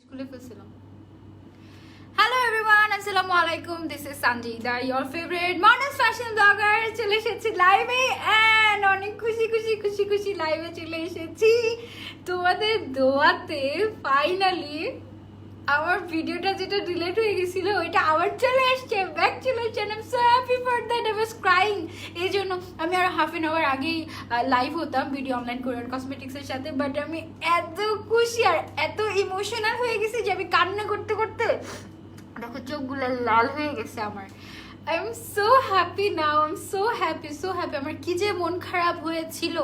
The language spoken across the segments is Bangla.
খুলে ফেলছিলাম। হ্যালো এভরিওয়ান, আসসালামু আলাইকুম। This is Sanjida, your favourite modern fashion blogger. চলে এসেছি লাইভে এন্ড অনেক খুশি খুশি খুশি খুশি লাইভে চলে এসেছি তোমাদের দোয়াতে। ফাইনালি আমার ভিডিওটা যেটা ডিলিট হয়ে গেছিল ওইটা আবার চলে এসছে, ব্যাক চলে এসছে। I am so happy for that. I was crying. এই জন্য আমি আর হাফ অ্যান আওয়ার আগেই লাইভ হতাম ভিডিও অনলাইন কোরিয়ান কসমেটিক্সের সাথে, বাট আমি এত খুশি আর এত ইমোশনাল হয়ে গেছি যে আমি কান্না করতে করতে দেখো চোখগুলো লাল হয়ে গেছে আমার। I am so happy now, I am so happy so happy. আমার কি যে মন খারাপ হয়েছিল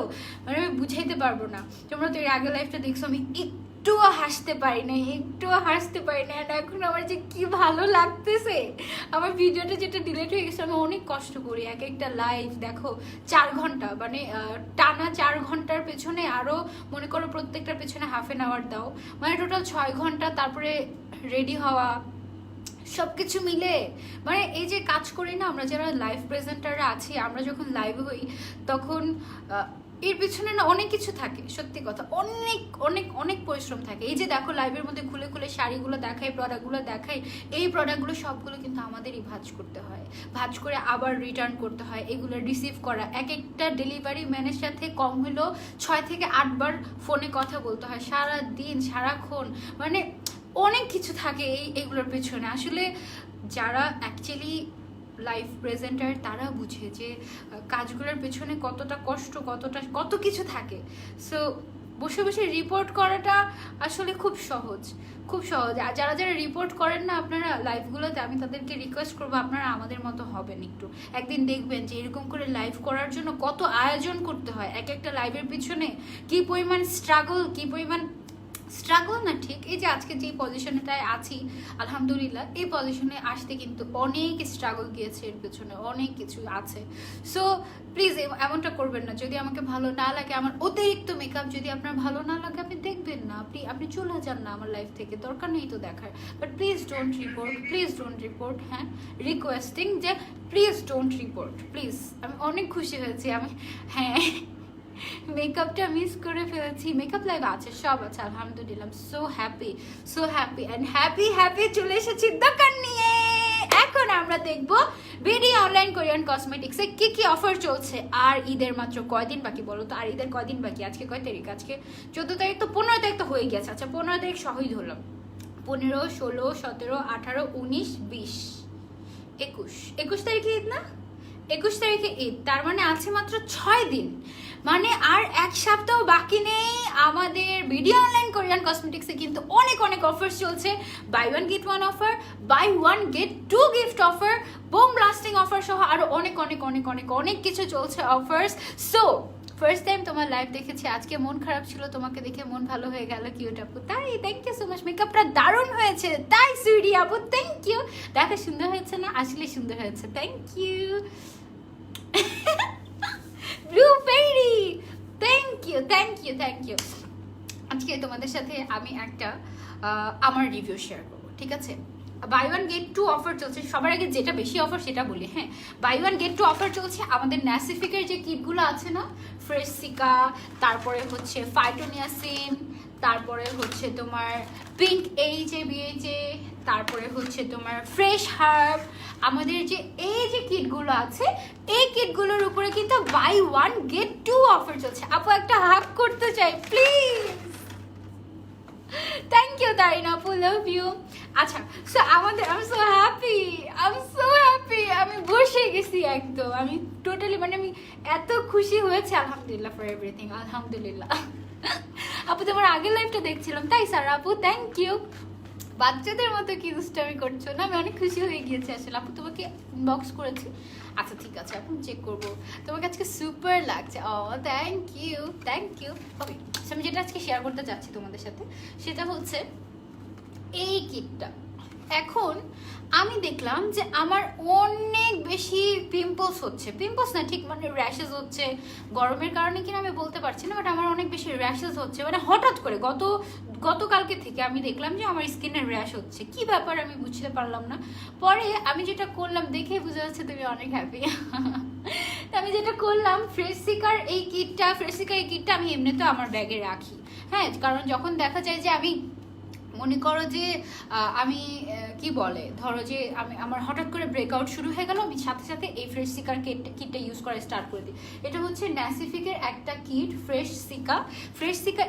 মানে আমি বুঝাইতে পারবো না। তোমরা তো এর আগে লাইফটা দেখছো, আমি একটুও হাসতে পারি না, একটুও হাসতে পারি না। আর এখন আমার যে কি ভালো লাগতেছে। আমার ভিডিওটা যেটা ডিলিট হয়ে গেছে, আমি অনেক কষ্ট করি এক একটা লাইভ দেখো 4 ঘন্টা, মানে টানা 4 ঘন্টার পেছনে আরও মনে করো প্রত্যেকটার পেছনে হাফ অ্যান আওয়ার দাও, মানে টোটাল 6 ঘন্টা। তারপরে রেডি হওয়া, সবকিছু মিলে মানে এই যে কাজ করি না আমরা যারা লাইভ প্রেজেন্টাররা আছি, আমরা যখন লাইভ হই তখন এর পিছনে না অনেক কিছু থাকে। সত্যি কথা, অনেক অনেক অনেক পরিশ্রম থাকে। এই যে দেখো লাইভের মধ্যে খুলে খুলে শাড়িগুলো দেখাই, প্রোডাক্টগুলো দেখাই, এই প্রোডাক্টগুলো সবগুলো কিন্তু আমাদেরই ভাঁজ করতে হয়, ভাঁজ করে আবার রিটার্ন করতে হয়, এগুলো রিসিভ করা। এক একটা ডেলিভারি ম্যানের সাথে কম হলেও 6 থেকে 8 বার ফোনে কথা বলতে হয় সারা দিন সারাক্ষণ, মানে অনেক কিছু থাকে এইগুলোর পেছনে। আসলে যারা অ্যাকচুয়ালি লাইভ প্রেজেন্টার তারা বুঝে যে কাজগুলোর পেছনে কতটা কষ্ট, কত কিছু থাকে। সো বসে বসে রিপোর্ট করাটা আসলে খুব সহজ, খুব সহজ। আর যারা যারা রিপোর্ট করেন না আপনারা লাইভগুলোতে, আমি তাদেরকে রিকোয়েস্ট করবো আপনারা আমাদের মতো হবেন একটু। একদিন দেখবেন যে এরকম করে লাইভ করার জন্য কত আয়োজন করতে হয়, এক একটা লাইভের পিছনে কি পরিমাণ স্ট্রাগল, কি পরিমাণ স্ট্রাগল না ঠিক, এই যে আজকে যে পজিশনটায় আছি আলহামদুলিল্লাহ, এই পজিশনে আসতে কিন্তু অনেক স্ট্রাগল গিয়েছে, এর পেছনে অনেক কিছু আছে। সো প্লিজ এমনটা করবেন না। যদি আমাকে ভালো না লাগে, আমার অতিরিক্ত মেকআপ যদি আপনার ভালো না লাগে, আপনি দেখবেন না, আপনি চলে যান না আমার লাইফ থেকে, দরকার নেই তো দেখার। But please don't report, please don't report. হ্যাঁ, রিকোয়েস্টিং যে প্লিজ ডোন্ট রিপোর্ট প্লিজ। আমি অনেক খুশি হয়েছি আমি, হ্যাঁ মেকআপটা মিস করে ফেলেছি। মেকআপ লাইভ আছে, সব আছে আলহামদুলিল্লাহ। So happy, so happy and happy happy. চলে এসেছি দোকান নিয়ে। এখন আমরা দেখবো বিডি অনলাইন কোরিয়ান কসমেটিক্সে কি কি অফার চলছে। আর ঈদের মাত্র কয়দিন বাকি বলো তো? আর ঈদের কয়দিন বাকি? আজকে কয় তারিখ? আজকে 14 তারিখ, তো 15 তারিখ তো হয়ে গেছে। আচ্ছা 15 তারিখ সহই ধরলাম, 15, 16, 17, 18, 19, 20, 21 তারিখে ঈদ না? 21 তারিখে ঈদ, তার মানে আছে মাত্র 6 দিন, মানে আর 1 সপ্তাহ বাকি নেই। আমাদের ভিডিও অনলাইন কোরিয়ান কসমেটিক্সে কিন্তু অনেক অনেক অফার চলছে। Buy 1 get 1 offer, buy 1 get 2 gift offer, bomb blasting offer সহ আরো অনেক অনেক অনেক অনেক অনেক কিছু চলছে অফার্স। সো ফার্স্ট টাইম তোমার লাইভ দেখেছি, আজকে মন খারাপ ছিল, তোমাকে দেখে মন ভালো হয়ে গেল। কিউট আপু, তাই থ্যাংক ইউ সো মাচ। মেকআপটা দারুণ হয়েছে, তাই সুইডি আপু থ্যাংক ইউ। দেখা সুন্দর হয়েছে না? আসলে সুন্দর হয়েছে, thank you. Blue fairy, thank you thank you thank you. আজকে তোমাদের সাথে আমি একটা আমার রিভিউ শেয়ার করবো, ঠিক আছে? বাই 1 গেট 2 অফার চলছে। সবার আগে যেটা বেশি অফার সেটা বলি। হ্যাঁ, বাই 1 গেট 2 অফার চলছে। আমাদের ন্যাসিফিকের যে কিটগুলো আছে না, ফ্রেশ সিকা, তারপরে হচ্ছে ফাইটোনিয়াসিন, তারপরে হচ্ছে তোমার পিঙ্ক এইচএ, তারপরে হচ্ছে তোমার ফ্রেশ হার্ব, আমাদের যে এই যে কিটগুলো আছে এই কিটগুলোর উপরে কিন্তু বাই 1 গেট 2 অফার চলছে। আপু একটা হাগ করতে চাই প্লিজ। থ্যাংক ইউ তারিনা আপু, লাভ ইউ। আচ্ছা, সো আমাদের আমি সো হ্যাপি, আমি বসে গেছি একদম, আমি টোটালি, মানে আমি এত খুশি হয়েছে আলহামদুলিল্লাহ ফর এভরিথিং, আলহামদুলিল্লাহ। আপু তোমার আগের লাইফটা দেখছিলাম, তাই স্যার আপু থ্যাংক ইউ। বাচ্চাদের মতো কি দুষ্টামি করছো না? আমি অনেক খুশি হয়ে গিয়েছি আসলে। আপু তোমাকে ইনবক্স করেছি, আচ্ছা ঠিক আছে এখন চেক করবো। তোমাকে আজকে সুপার লাগছে, ও থ্যাংক ইউ থ্যাংক ইউ। ওকে, আমি যেটা আজকে শেয়ার করতে চাচ্ছি তোমাদের সাথে সেটা হচ্ছে এই কিটটা। এখন আমি দেখলাম যে আমার অনেক বেশি পিম্পলস হচ্ছে, পিম্পলস না ঠিক, মানে র্যাশেস হচ্ছে। গরমের কারণে কিনা আমি বলতে পারছি না, বাট আমার অনেক বেশি র্যাশেস হচ্ছে, মানে হঠাৎ করে গতকালকে থেকে আমি দেখলাম যে আমার স্কিনের র্যাশ হচ্ছে। কি ব্যাপার আমি বুঝতে পারলাম না। পরে আমি যেটা করলাম, দেখে বোঝা যাচ্ছে তুমি অনেক হ্যাপি। আমি যেটা করলাম, ফ্রেশ সিকার এই কিটটা আমি এমনিতে আমার ব্যাগে রাখি। হ্যাঁ, কারণ যখন দেখা যায় যে আমি মনে করো যে আমি কি বলে ধরো যে আমার হঠাৎ করে ব্রেকআউট শুরু হয়ে গেল, আমি সাথে সাথে এই ফ্রেশ সিকার কিটটা ইউজ করা স্টার্ট করে দিই। এটা হচ্ছে ন্যাসিফিকের একটা কিট, ফ্রেশ সিকা।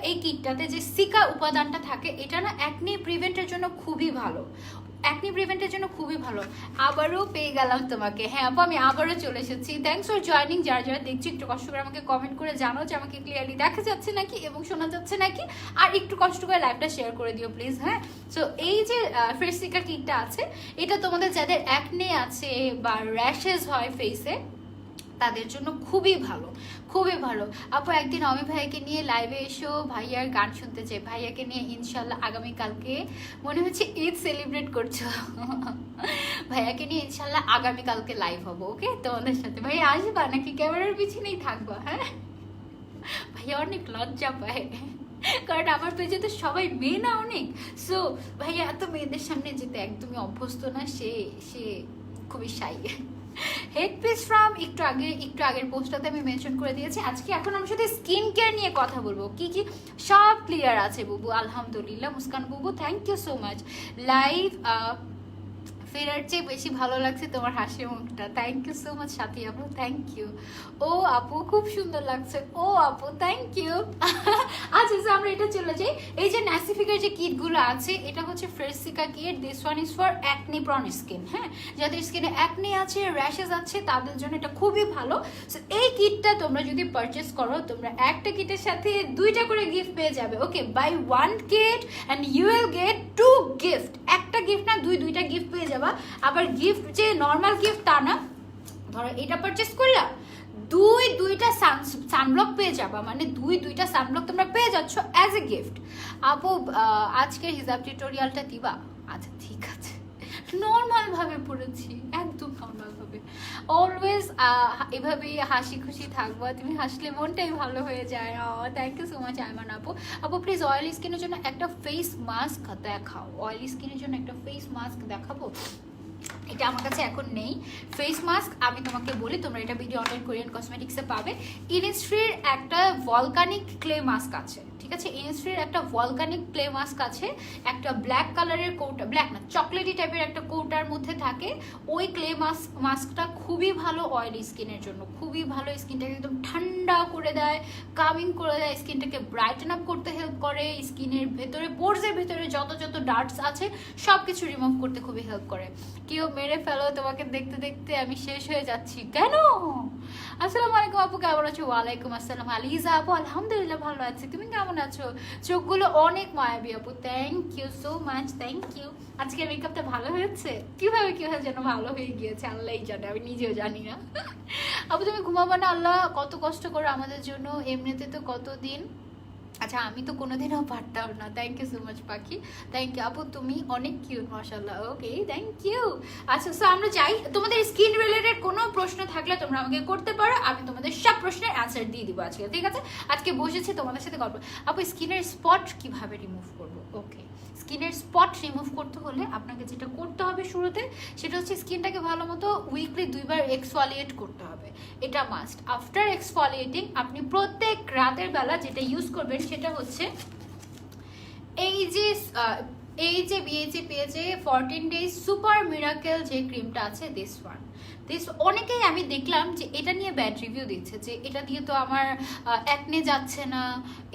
এই কিটটাতে যে সিকা উপাদানটা থাকে এটা না অ্যাকনি প্রিভেন্টের জন্য খুবই ভালো, আবারও পেয়ে গেলাম তোমাকে। হ্যাঁ আপু আমি আবারও চলে এসেছি। Thanks for joining. যারা যারা দেখছি একটু কষ্ট করে আমাকে কমেন্ট করে জানো যে আমাকে ক্লিয়ারলি দেখা যাচ্ছে নাকি এবং শোনা যাচ্ছে নাকি, আর একটু কষ্ট করে লাইভটা শেয়ার করে দিও প্লিজ। হ্যাঁ, সো এই যে ফ্রেশ সিকা কিটটা আছে এটা তোমাদের যাদের অ্যাকনে আছে বা র্যাশেস হয় ফেসে তাদের জন্য খুবই ভালো। আপু একদিন অমি ভাইয়াকে নিয়ে লাইভে এসো, ভাইয়ার গান শুনতে চাই। ভাইয়াকে নিয়ে ইনশাল্লাহ আগামীকালকে, মনে হচ্ছে ঈদ সেলিব্রেট করছো ভাইয়াকে নিয়ে ইনশাল্লাহ আগামীকালকে লাইভ হবো। ওকে, তোমাদের সাথে। ভাইয়া আসবা নাকি ক্যামেরার পিছনেই থাকবা? হ্যাঁ, ভাইয়া অনেক লজ্জা পায় কারণ আমার পেজে তো সবাই মেয়ে না অনেক, সো ভাইয়া এত মেয়েদের সামনে যেতে একদমই অভ্যস্ত না, সে খুবই শাই। হেড পিস ফ্রম একটু আগের পোস্টটাতে আমি মেনশন করে দিয়েছি। আজকে এখন আমার সাথে স্কিন কেয়ার নিয়ে কথা বলবো। কি সব ক্লিয়ার আছে বুবু, আলহামদুলিল্লাহ। মুস্কান বুবু thank you so much. Live ফেরার চেয়ে বেশি ভালো লাগছে তোমার হাসি মুখটা। থ্যাংক ইউ সো মাচ সাথী আপু, থ্যাংক ইউ। ও আপু খুব সুন্দর লাগছে। ও আপু থ্যাংক ইউ। আচ্ছা আমরা এটা চলে যাই। এই যে ন্যাসিফিকের যে কিটগুলো আছে এটা হচ্ছে fresh seeker kit. This one is for acne prawn skin. হ্যাঁ, যাদের স্কিনে অ্যাকনি আছে, র্যাশেস আছে তাদের জন্য এটা খুবই ভালো। সো এই কিটটা তোমরা যদি পারচেস করো, তোমরা একটা কিটের সাথে 2টা করে গিফট পেয়ে যাবে। Okay, buy 1 kit and you will get 2 gift. একটা গিফট না, 2টা গিফট পেয়ে যাবা। আবার গিফট যে নর্মাল গিফট তা না, ধরো এটা পারচেস করলা, দুইটা সানব্লক পেয়ে যাবা, মানে দুইটা সানব্লক তোমরা পেয়ে যাচ্ছ অ্যাজ এ গিফট। আপু আজকের হিজাব টিউটোরিয়ালটা দিবা? আচ্ছা ঠিক আছে, নর্মাল ভাবে পড়েছি, একদম নর্মাল ভাবে। অলওয়েজ এভাবেই হাসি খুশি থাকবো, তুমি হাসলে মনটাই ভালো হয়ে যায়। Thank you so much Aiman আপু। আপু প্লিজ অয়েলি স্কিনের জন্য একটা ফেস মাস্ক দেখাও। অয়েলি স্কিনের জন্য একটা ফেস মাস্ক দেখাবো? এটা আমার কাছে এখন নেই ফেস মাস্ক। আমি তোমাকে বলি, তোমরা এটা ভিডিও অনলাইন কোরিয়ান কসমেটিক্সে পাবে। ইনিস্ট্রির একটা ভলকানিক ক্লে মাস্ক আছে, ঠিক আছে? ইনিস্ট্রির একটা ভলকানিক ক্লে মাস্ক আছে, একটা ব্ল্যাক কালারের কৌটা, ব্ল্যাক না চকলেটি টাইপের একটা কৌটার মধ্যে থাকে। ওই ক্লে মাস্কটা খুবই ভালো অয়েলি স্কিনের জন্য, খুবই ভালো। স্কিনটাকে একদম ঠান্ডা করে দেয়, কামিং করে দেয়, স্কিনটাকে ব্রাইটেন আপ করতে হেল্প করে, স্কিনের ভেতরে পোরসের ভেতরে যত ডার্টস আছে সব কিছু রিমুভ করতে খুবই হেল্প করে। কেউ মেরে ফেলো, তোমাকে দেখতে দেখতে আমি শেষ হয়ে যাচ্ছি। কেন? আসসালামু আলাইকুম আপু, কেমন আছো? ওয়ালাইকুম আসসালাম। আলিজা আপু আলহামদুলিল্লাহ ভালো আছি, তুমি কেমন আছো? চোখগুলো অনেক মায়াবী আপু, thank you so much, thank you. আজকে মেকআপটা ভালো হয়েছে? কিভাবে যেন ভালো হয়ে গিয়েছে আল্লাহই জানে, আমি নিজেও জানি না। আপু তুমি ঘুমাবো না? আল্লাহ কত কষ্ট করে আমাদের জন্য, এমনিতে তো কতদিন। আচ্ছা আমি তো কোনোদিনও পারতাম না। থ্যাংক ইউ সো মাচ পাখি, থ্যাংক ইউ আপু, তুমি অনেক কিউট মাশাআল্লাহ। Okay thank you. আচ্ছা সো আমরা যাই, তোমাদের স্কিন রিলেটেড কোনো প্রশ্ন থাকলে তোমরা আমাকে করতে পারো, আমি তোমাদের সব প্রশ্নের অ্যান্সার দিয়ে দিব আজকে, ঠিক আছে? আজকে বসেছি তোমাদের সাথে গল্প। আপু স্কিনের স্পট কিভাবে রিমুভ করবো? ওকে, স্কিনের স্পট রিমুভ করতে হলে আপনাকে যেটা করতে হবে শুরুতে, সেটা হচ্ছে স্কিনটাকে ভালো মতো উইকলি 2বার এক্সফলিয়েট করতে হবে, এটা মাস্ট। আফটার এক্সফলিয়েটিং আপনি প্রত্যেক রাতের বেলা যেটা ইউজ করবেন সেটা হচ্ছে এই যে বিএইচএ পেজে 14 ডেজ সুপার মিরাকেল যে ক্রিমটা আছে, দিস অনেকেই আমি দেখলাম যে এটা নিয়ে ব্যাড রিভিউ দিচ্ছে, যে এটা দিয়ে তো আমার অ্যাকনে যাচ্ছে না,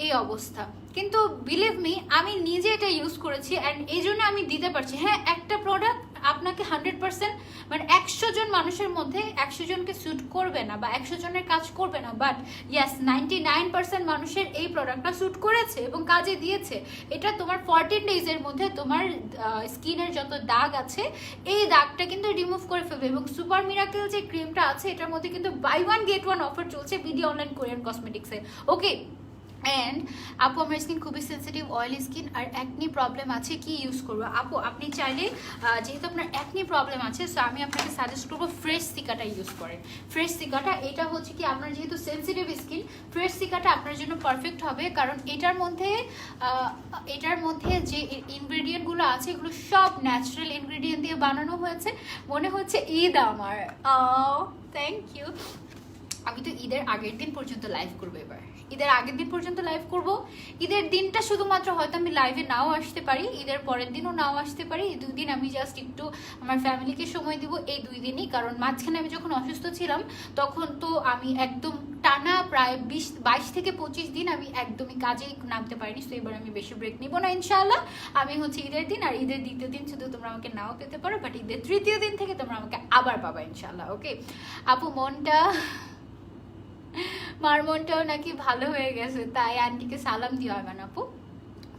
এই অবস্থা। কিন্তু বিলিভ মি, আমি নিজে এটা ইউজ করেছি অ্যান্ড এই জন্য আমি দিতে পারছি। হ্যাঁ, একটা প্রোডাক্ট আপনাকে 100% মানে 100 জন মানুষের মধ্যে 100 জনকে স্যুট করবে না বা 100 জনের কাজ করবে না, বাট ইয়াস 99% মানুষের এই প্রোডাক্টটা স্যুট করেছে এবং কাজে দিয়েছে। এটা তোমার 14 ডেজের মধ্যে তোমার স্কিনের যত দাগ আছে এই দাগটা কিন্তু রিমুভ করে ফেলবে। এবং সুপার মিরাকেল যে ক্রিমটা আছে এটার মধ্যে কিন্তু বাই 1 গেট 1 অফার চলছে ভিডিও অনলাইন কোরিয়ান কসমেটিক্সে। ওকে, অ্যান্ড আপু আমার স্কিন খুবই সেন্সিটিভ, অয়েলি স্কিন আর অ্যাকনি প্রবলেম আছে, কি ইউজ করবো? আপু আপনি চাইলে, যেহেতু আপনার অ্যাকনি প্রবলেম আছে, সো আমি আপনাকে সাজেস্ট করবো ফ্রেশ সিকাটা ইউজ করেন। ফ্রেশ সিকাটা এটা হচ্ছে কি, আপনার যেহেতু সেন্সিটিভ স্কিন, ফ্রেশ সিকাটা আপনার জন্য পারফেক্ট হবে, কারণ এটার মধ্যে যে ইনগ্রেডিয়েন্টগুলো আছে এগুলো সব ন্যাচারাল ইনগ্রেডিয়েন্ট দিয়ে বানানো হয়েছে। মনে হচ্ছে ঈদ আমার। Thank you. আমি তো ঈদের আগের দিন পর্যন্ত লাইভ করবো। এবার ঈদের আগের দিন পর্যন্ত লাইভ করব। ঈদের দিনটা শুধুমাত্র হয়তো আমি লাইভে নাও আসতে পারি, ঈদের পরের দিনও নাও আসতে পারি। এই 2 দিন আমি জাস্ট একটু আমার ফ্যামিলিকে সময় দিব, এই 2 দিনই। কারণ মাঝখানে আমি যখন অসুস্থ ছিলাম তখন তো আমি একদম টানা প্রায় 22 থেকে 25 দিন আমি একদমই কাজেই নামতে পারিনি। তো এবার আমি বেশি ব্রেক নিব না ইনশাআল্লাহ। আমি হচ্ছে ঈদের দিন আর ঈদের 2য় দিন শুধু তোমরা আমাকে নাও পেতে পারো, বাট ঈদের 3য় দিন থেকে তোমরা আমাকে আবার পাবা ইনশাআল্লাহ। ওকে আপু, মার মনটাও নাকি ভালো হয়ে গেছে, তাই আন্টিকে সালাম দিও আয়মান আপু।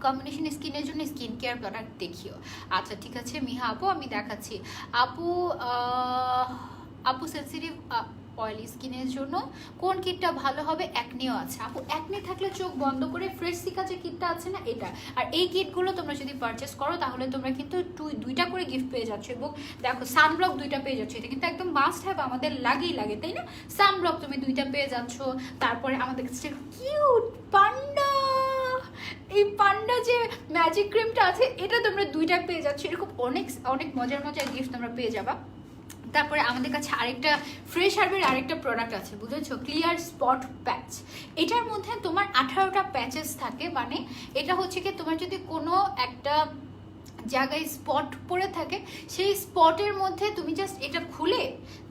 কম্বিনেশন স্কিনের জন্য স্কিন কেয়ার প্রোডাক্ট দেখিও। আচ্ছা ঠিক আছে মিহা আপু, আমি দেখাচ্ছি। আপু সেন্সিটিভ অয়েলি স্কিনের জন্য কোন কিটটা ভালো হবে? অ্যাকনেও আছে আপু। অ্যাকনে থাকলে চোখ বন্ধ করে ফ্রেশ সিকা যে কিটটা আছে না, এটা। আর এই কিটগুলো তোমরা যদি পারচেস করো তাহলে তোমরা কিন্তু 2টা করে গিফট পেয়ে যাচ্ছ। এবং দেখো সানব্লক 2টা পেয়ে যাচ্ছ, এটা কিন্তু একদম মাস্ট হ্যাভ, আমাদের লাগেই লাগে, তাই না? সানব্লক তুমি 2টা পেয়ে যাচ্ছ। তারপরে আমাদের কাছে কিউট পান্ডা, এই পান্ডা যে ম্যাজিক ক্রিমটা আছে এটা তোমরা 2টা পেয়ে যাচ্ছ। এরকম অনেক অনেক মজার মজার গিফট তোমরা পেয়ে যাবা। তারপরে আমাদের কাছে আরেকটা ফ্রেশ হার্বের আরেকটা প্রোডাক্ট আছে, বুঝেছো? ক্লিয়ার স্পট প্যাচ। এটার মধ্যে তোমার 18টা প্যাচেস থাকে। মানে এটা হচ্ছে কি, তোমার যদি কোনো একটা জায়গায় স্পট পড়ে থাকে, সেই স্পটের মধ্যে তুমি জাস্ট এটা খুলে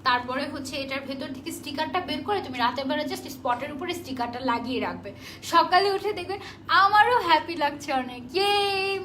তারপরে হচ্ছে এটার ভেতর থেকে স্টিকারটা বের করে তুমি রাতের বেলা জাস্ট স্পটের উপরে স্টিকারটা লাগিয়ে রাখবে। সকালে উঠে দেখবেন আমারও হ্যাপি লাগছে অনেক। ইয়ে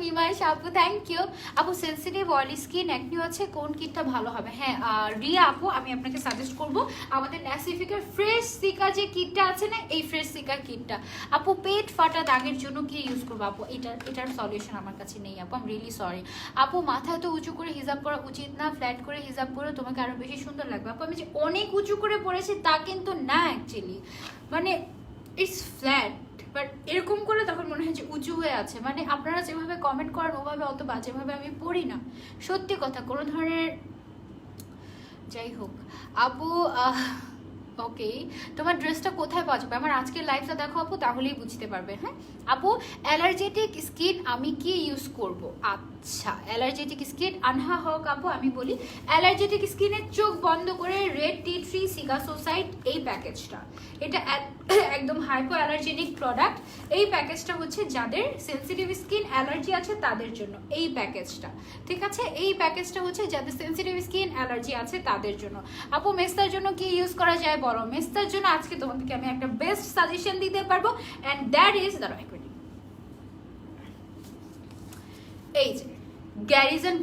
মিমাইশ আপু, থ্যাংক ইউ আপু। সেন্সিটিভ অয়েলি স্কিন অ্যাকনে আছে, কোন কিটটা ভালো হবে? হ্যাঁ রিয়া আপু, আমি আপনাকে সাজেস্ট করব আমাদের ন্যাসিফিকের ফ্রেশ সিকা যে কিটটা আছে না, এই ফ্রেশ সিকা কিটটা। আপু পেট ফাটা দাগের জন্য কি ইউজ করবো? আপু এটার সলিউশন আমার কাছে নেই আপু, আই এম রিয়েলি সরি। আপু মাথা তো উঁচু করে হিজাব পরা উচিত না, ফ্ল্যাট করে হিজাব পরে তোমাকে আরো বেশি সুন্দর লাগবে। আপু আমি যে অনেক উঁচু করে পড়েছি তা কিন্তু না, অ্যাকচুয়ালি মানে ইটস ফ্ল্যাট, বাট এরকম করে তখন মনে হয় যে উঁচু হয়ে আছে। মানে আপনারা যেভাবে কমেন্ট করেন ওভাবে অত বাজেভাবে আমি পড়ি না, সত্যি কথা। কোনো ধরনের, যাই হোক আপু। ওকে, তোমার ড্রেসটা কোথায় পাওয়া যাবে? আমার আজকের লাইভটা দেখো আপু, তাহলেই বুঝতে পারবে। হ্যাঁ আপু, অ্যালার্জেটিক স্কিন আমি কি ইউজ করব? আচ্ছা অ্যালার্জেটিক স্কিন, আনহা হক আপু আমি বলি, অ্যালার্জেটিক স্কিনের চোখ বন্ধ করে রেড টি ট্রি সিগাসোসাইড এই প্যাকেজটা, এটা একদম হাইপো অ্যালার্জেনিক প্রোডাক্ট। এই প্যাকেজটা হচ্ছে যাদের সেন্সিটিভ স্কিন অ্যালার্জি আছে তাদের জন্য এই প্যাকেজটা, ঠিক আছে? এই প্যাকেজটা হচ্ছে যাদের সেন্সিটিভ স্কিন অ্যালার্জি আছে তাদের জন্য। আপু মেস্তার জন্য কি ইউজ করা যায় বলো? মেস্তার জন্য আজকে তোমাদেরকে আমি একটা বেস্ট সাজেশন দিতে পারবো, অ্যান্ড দ্যাট ইজ, দাঁড়াও এক মিনিট, এই যে গ্যারিজন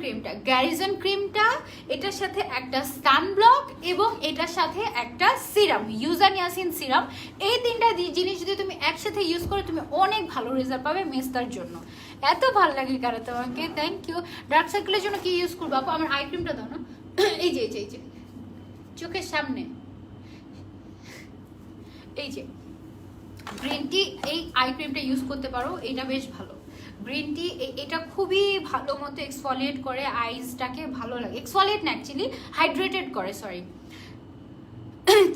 ক্রিমটা, এটার সাথে একটা সানব্লক এবং এটার সাথে একটা সিরাম, ইউজানিয়াসিন সিরাম। এই 3টা জিনিস যদি তুমি একসাথে ইউজ করো তুমি অনেক ভালো রেজাল্ট পাবে মেস্তার জন্য। এত ভালো লাগে কারণ তোমাকে, থ্যাংক ইউ। ডার্ক সার্কেলের জন্য কি ইউজ করবো আপু? আমার আই ক্রিমটা দাও না, এই যে চোখের সামনে, এই যে গ্রিন টি, এই আই ক্রিমটা ইউজ করতে পারো, এটা বেশ ভালো। গ্রিন টি এটা খুবই ভালো মতো এক্সফলিয়েট করে আইসটাকে, ভালো লাগে। এক্সফলিয়েট না, অ্যাকচুয়ালি হাইড্রেটেড করে, সরি।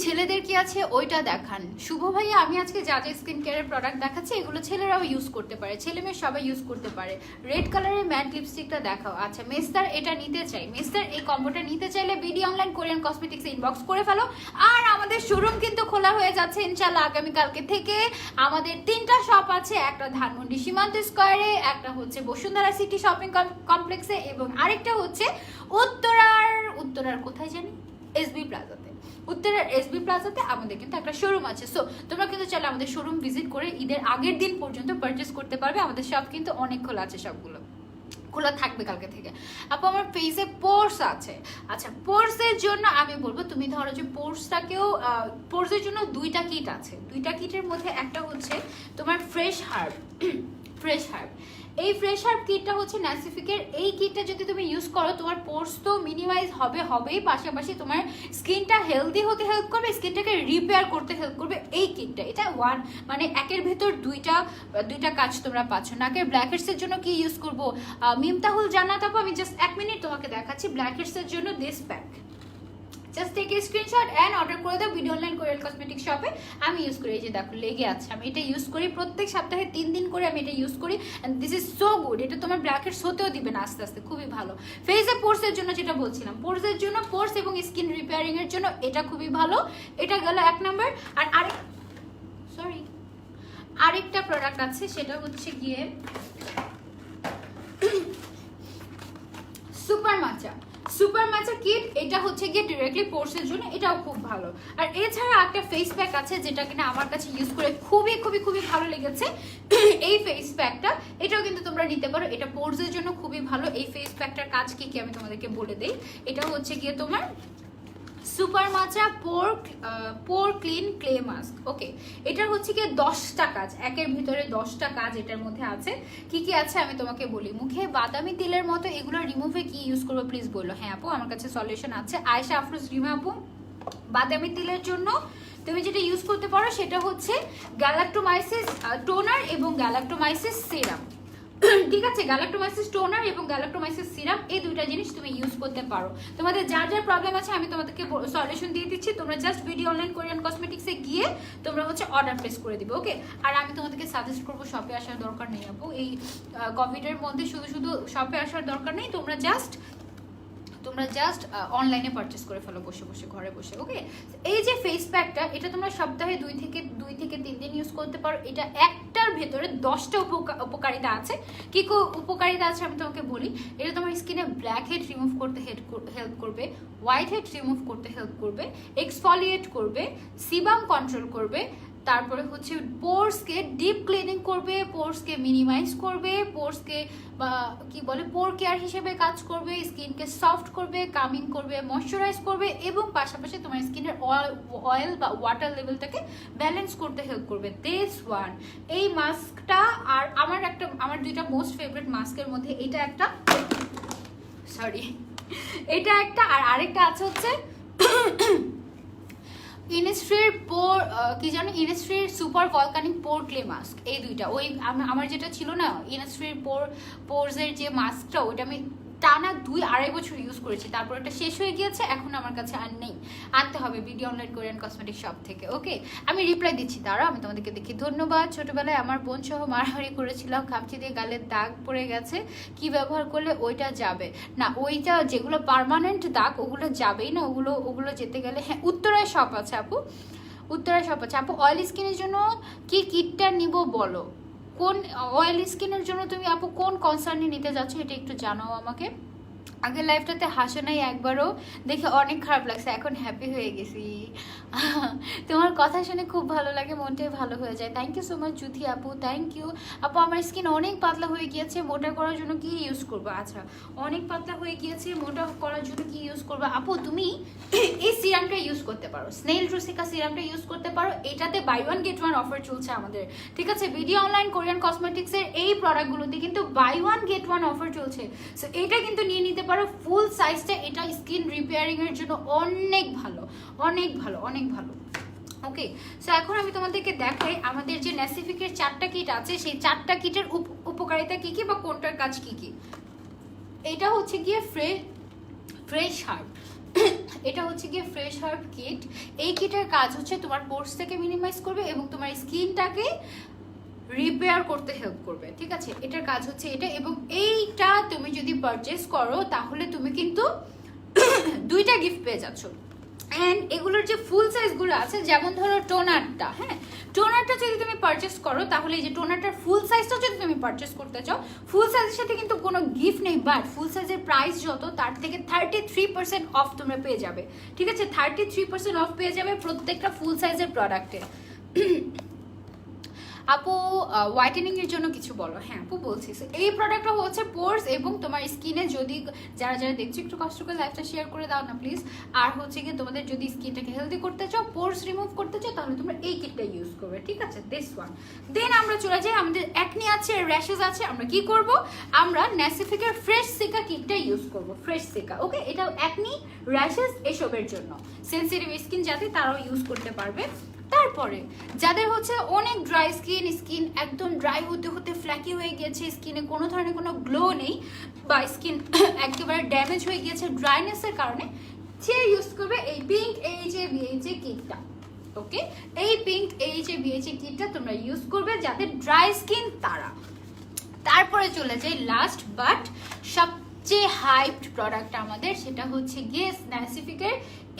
ছেলেদের কি আছে ওইটা দেখান শুভ ভাইয়া। আমি আজকে যা যা স্কিন কেয়ারের প্রোডাক্ট দেখাচ্ছি এগুলো ছেলেরাও ইউজ করতে পারে, ছেলে মেয়ে সবাই ইউজ করতে পারে। রেড কালারের ম্যাট লিপস্টিকটা দেখাও। আচ্ছা মেস্তার এটা নিতে চাই, মেস্তার এই কম্বোটা নিতে চাইলে BD online Korean cosmetics inbox করে ফেলো। আর আমাদের শোরুম কিন্তু খোলা হয়ে যাচ্ছে ইনশাল্লাহ আগামীকালকে থেকে। আমাদের 3টা শপ আছে, একটা ধানমন্ডি সীমান্ত স্কোয়ারে, একটা হচ্ছে বসুন্ধরা সিটি শপিং কমপ্লেক্সে, এবং আরেকটা হচ্ছে উত্তরার কোথায় জানি, এসবি প্লাজাতে। উত্তরের এসবি প্লাজাতে আমাদের কিন্তু একটা শোরুম আছে। সো তোমরা কিন্তু চাইলে আমাদের শোরুম ভিজিট করে ঈদের আগের দিন পর্যন্ত পারচেস করতে পারবে। আমাদের শপ কিন্তু অনেক খোলা আছে, সবগুলো খোলা থাকবে কালকে থেকে। আপু আমার ফেসে পোর্স আছে। আচ্ছা পোর্সের জন্য আমি বলবো তুমি ধরো যে পোর্সটাকেও, পোর্সের জন্য 2টা কিট আছে। 2টা কিটের মধ্যে একটা হচ্ছে তোমার ফ্রেশ হার্ব। এই ফ্রেশ হার্ব কিটটা হচ্ছে ন্যাসিফিকের। এই কিটটা যদি তুমি ইউজ করো তোমার পোর্স তো মিনিমাইজ হবেই, পাশাপাশি তোমার স্কিনটা হেলদি হতে হেল্প করবে, স্কিনটাকে রিপেয়ার করতে হেল্প করবে এই কিটটা। এটা মানে একের ভেতর দুইটা কাজ তোমরা পাচ্ছ। নাকের ব্ল্যাকহেডসের জন্য কি ইউজ করবো মিমতাহুল জান্নাত আপু, আমি জাস্ট 1 মিনিট তোমাকে দেখাচ্ছি। ব্ল্যাকহেডসের জন্য this pack, just take a screenshot and order করে দাও ভিডিও অনলাইন কোরিয়ান কসমেটিক শপে। আমি ইউজ করি, এই যে দেখো লেগে আছে, আমি এটা ইউজ করি প্রত্যেক সপ্তাহে 3 দিন করে আমি এটা ইউজ করি and this is so good. এটা তোমার ব্ল্যাকের হতেও দিবে না আস্তে আস্তে, খুবই ভালো। ফেসে পোর্সের জন্য যেটা বলছিলাম, পোর্সের জন্য, পোর্স এবং স্কিন রিপেয়ারিং এর জন্য এটা খুবই ভালো। এটা গেল 1 নাম্বার। আর আরেকটা প্রোডাক্ট আছে, সেটা হচ্ছে গিয়ে সুপার মাচা কিট। এটা হচ্ছে গিয়ে ডিরেক্টলি পোর্সের জন্য, এটাও খুব ভালো। আর এছাড়া একটা ফেস প্যাক আছে যেটা কিনা আমার কাছে ইউজ করে খুবই খুবই খুবই ভালো লেগেছে। এই ফেস প্যাকটা, এটাও কিন্তু তোমরা নিতে পারো, এটা পোর্সের জন্য খুবই ভালো। এই ফেস প্যাকটার কাজ কি কি আমি তোমাদেরকে বলে দিই। এটা হচ্ছে গিয়ে তোমার সুপার মাচা পোর ক্লিন ক্লে মাস্ক। ওকে, এটার হচ্ছে কি 10টা কাজ, একের ভিতরে 10টা কাজ এটার মধ্যে আছে। কি কি আছে আমি তোমাকে বলি। মুখে বাদামি তেলের মতো এগুলো রিমুভে কি ইউজ করবো প্লিজ বলো। হ্যাঁ আপু, আমার কাছে সলিউশন আছে। আয়েশা আফরোজ রিমা আপু, বাদামি তেলের জন্য তুমি যেটা ইউজ করতে পারো সেটা হচ্ছে গ্যালাক্টোমাইসিস টোনার এবং গ্যালাক্টোমাইসিস সিরাম। ঠিক আছে, গ্যালাক্টোমাইসিস টোনার এবং গ্যালাক্টোমাইসিস সিরাম, এই দুইটা জিনিস তুমি ইউজ করতে পারো। তোমাদের যার যার প্রবলেম আছে আমি তোমাদেরকে সলিউশন দিয়ে দিচ্ছি। তোমরা জাস্ট ভিডিও অনলাইন কোরিয়ান কসমেটিক্সে গিয়ে তোমরা হচ্ছে অর্ডার প্লেস করে দিবে। ওকে, আর আমি তোমাদেরকে সাজেস্ট করবো শপে আসার দরকার নেই আপু, এই কোভিডের মধ্যে শুধু শুধু শপে আসার দরকার নেই। তোমরা জাস্ট অনলাইনে পারচেস করে ফেলো বসে বসে, ঘরে বসে। ওকে, এই যে ফেস প্যাকটা, এটা তোমরা সপ্তাহে 2 থেকে 3 দিন ইউজ করতে পারো। এটা একটার ভেতরে 10টা উপকারিতা আছে। কি উপকারিতা আছে আমি তোমাকে বলি। এটা তোমার স্কিনে ব্ল্যাক হেড রিমুভ করতে হেল্প করবে, হোয়াইট হেড রিমুভ করতে হেল্প করবে, এক্সফলিয়েট করবে, সিবাম কন্ট্রোল করবে, তারপরে হচ্ছে পোর্সকে ডিপ ক্লিনিং করবে, পোর্সকে মিনিমাইজ করবে, পোর্সকে কি বলে পোর কেয়ার হিসেবে কাজ করবে, স্কিনকে সফট করবে, কামিং করবে, ময়শ্চারাইজ করবে এবং পাশাপাশি তোমার স্কিনের অয়েল বা ওয়াটার লেভেলটাকে ব্যালেন্স করতে হেল্প করবে। দিস ওয়ান, এই মাস্কটা, আর আমার 2টা মোস্ট ফেভারিট মাস্কের মধ্যে এটা একটা, এটা একটা, আর আরেকটা আছে হচ্ছে ইনিস্ট্রির ইনিস্ট্রির সুপার ভলকানিক পোর ক্লে মাস্ক। এই দুইটা, ওই আমার যেটা ছিল না ইনিস্ট্রির পোরসের যে মাস্কটা, ওইটা আমি টানা 2-2.5 বছর ইউজ করেছি, তারপর এটা শেষ হয়ে গিয়েছে, এখন আমার কাছে আর নেই, আনতে হবে video online Korean cosmetic shop থেকে। ওকে, আমি রিপ্লাই দিচ্ছি, তারা আমি তোমাদেরকে দেখি। ধন্যবাদ। ছোটবেলায় আমার বোন সহ মারামারি করেছিলাম, খামচি দিয়ে গালের দাগ পড়ে গেছে, কি ব্যবহার করলে ওইটা যাবে না? ওইটা যেগুলো পার্মানেন্ট দাগ ওগুলো যাবেই না, ওগুলো যেতে গেলে, হ্যাঁ উত্তরায় শপ আছে আপু, উত্তরায় শপ আছে আপু। অয়েল স্কিনের জন্য কি কিটটা নিব বলো। কোন অয়েল স্কিনের জন্য তুমি আপু কোন কনসার্নে নিতে যাচ্ছ এটা একটু জানাও আমাকে। আগের লাইফটাতে হাসো নাই একবারও, দেখে অনেক খারাপ লাগছে, এখন হ্যাপি হয়ে গেছি। তোমার কথা শুনে খুব ভালো লাগে, মনটাই ভালো হয়ে যায়। Thank you so much Juthi আপু, থ্যাংক ইউ আপু। আমার স্কিন অনেক পাতলা হয়ে গিয়েছে, মোটা করার জন্য কি ইউজ করবো? আচ্ছা, অনেক পাতলা হয়ে গিয়েছে, মোটা করার জন্য কি ইউজ করবো আপু? তুমি এই সিরামটা ইউজ করতে পারো, স্নেল রুসিকা সিরামটা ইউজ করতে পারো। এটাতে বাই 1 গেট 1 অফার চলছে আমাদের, ঠিক আছে? ভিডিও অনলাইন কোরিয়ান কসমেটিক্সের এই প্রোডাক্টগুলোতে কিন্তু বাই 1 গেট 1 অফার চলছে, সো এটা কিন্তু নিয়ে নিতে পারো ফুল সাইজটা। এটা স্কিন রিপেয়ারিং এর জন্য অনেক ভালো, অনেক ভালো, অনেক ভালো। ওকে, সো এখন আমি তোমাদেরকে দেখাই আমাদের যে ন্যাসিফিকের 4টা কিট আছে, সেই 4টা কিটের উপকারিতা কি কি বা কোনটার কাজ কি কি। এটা হচ্ছে গিয়ে ফ্রেশ হার্ব, এটা হচ্ছে গিয়ে ফ্রেশ হার্ব কিট। এই কিটের কাজ হচ্ছে তোমার পোর্স থেকে মিনিমাইজ করবে এবং তোমার স্কিনটাকে রিপেয়ার করতে হেল্প করবে, ঠিক আছে? এটার কাজ হচ্ছে এটা। এবং এইটা তুমি যদি পারচেস করো তাহলে তুমি কিন্তু 2টা গিফট পেয়ে যাচ্ছ। অ্যান্ড এগুলোর যে ফুল সাইজগুলো আছে, যেমন ধরো টোনারটা, হ্যাঁ টোনারটা যদি তুমি পারচেস করো তাহলে এই যে টোনারটার ফুল সাইজটা যদি তুমি পারচেস করতে চাও, ফুল সাইজের সাথে কিন্তু কোনো গিফট নেই, বাট ফুল সাইজের প্রাইস যত তার থেকে 33% অফ তোমরা পেয়ে যাবে, ঠিক আছে? 33% অফ পেয়ে যাবে প্রত্যেকটা ফুল সাইজের প্রোডাক্টে। আপু হোয়াইটেনিং এর জন্য কিছু বলো। হ্যাঁ আপু বলছি, এই প্রোডাক্টটা হচ্ছে পোর্স এবং তোমার স্কিনে, যদি যারা দেখছো একটু কষ্ট করে লাইফটা শেয়ার করে দাও না প্লিজ। আর হচ্ছে কি তোমাদের যদি স্কিনটাকে হেলদি করতে চাও, পোর্স রিমুভ করতে চাও, তাহলে তোমরা এই কিটটা ইউজ করবে, ঠিক আছে? This one. দেন আমরা চলে যাই, আমাদের অ্যাকনি আছে, র্যাশেস আছে, আমরা কি করব? আমরা ন্যাসিফিকের ফ্রেশ সিকা কিটটা ইউজ করব, ফ্রেশ সিকা। ওকে, এটা অ্যাকনি, র্যাশেস এসবের জন্য, সেনসিটিভ স্কিন যাতে তারাও ইউজ করতে পারবে। তারপরে যাদের হচ্ছে অনেক ড্রাই স্কিন একদম ড্রাই হতে হতে ফ্ল্যাকি হয়ে গিয়েছে, স্কিনে কোনো ধরনের কোনো গ্লো নেই বা স্কিন একেবারে ড্যামেজ হয়ে গিয়েছে ড্রাইনেসের কারণে, সে ইউজ করবে এই পিঙ্ক এইচে বিএইচে কিটটা। ওকে, এই পিঙ্ক এইচে বিএইচে কিটটা তোমরা ইউজ করবে যাদের ড্রাই স্কিন তারা। তারপরে চলে যাই লাস্ট বাট সবচেয়ে হাইপড প্রোডাক্ট আমাদের, সেটা হচ্ছে গিয়ে স্ন্যাসিফিকের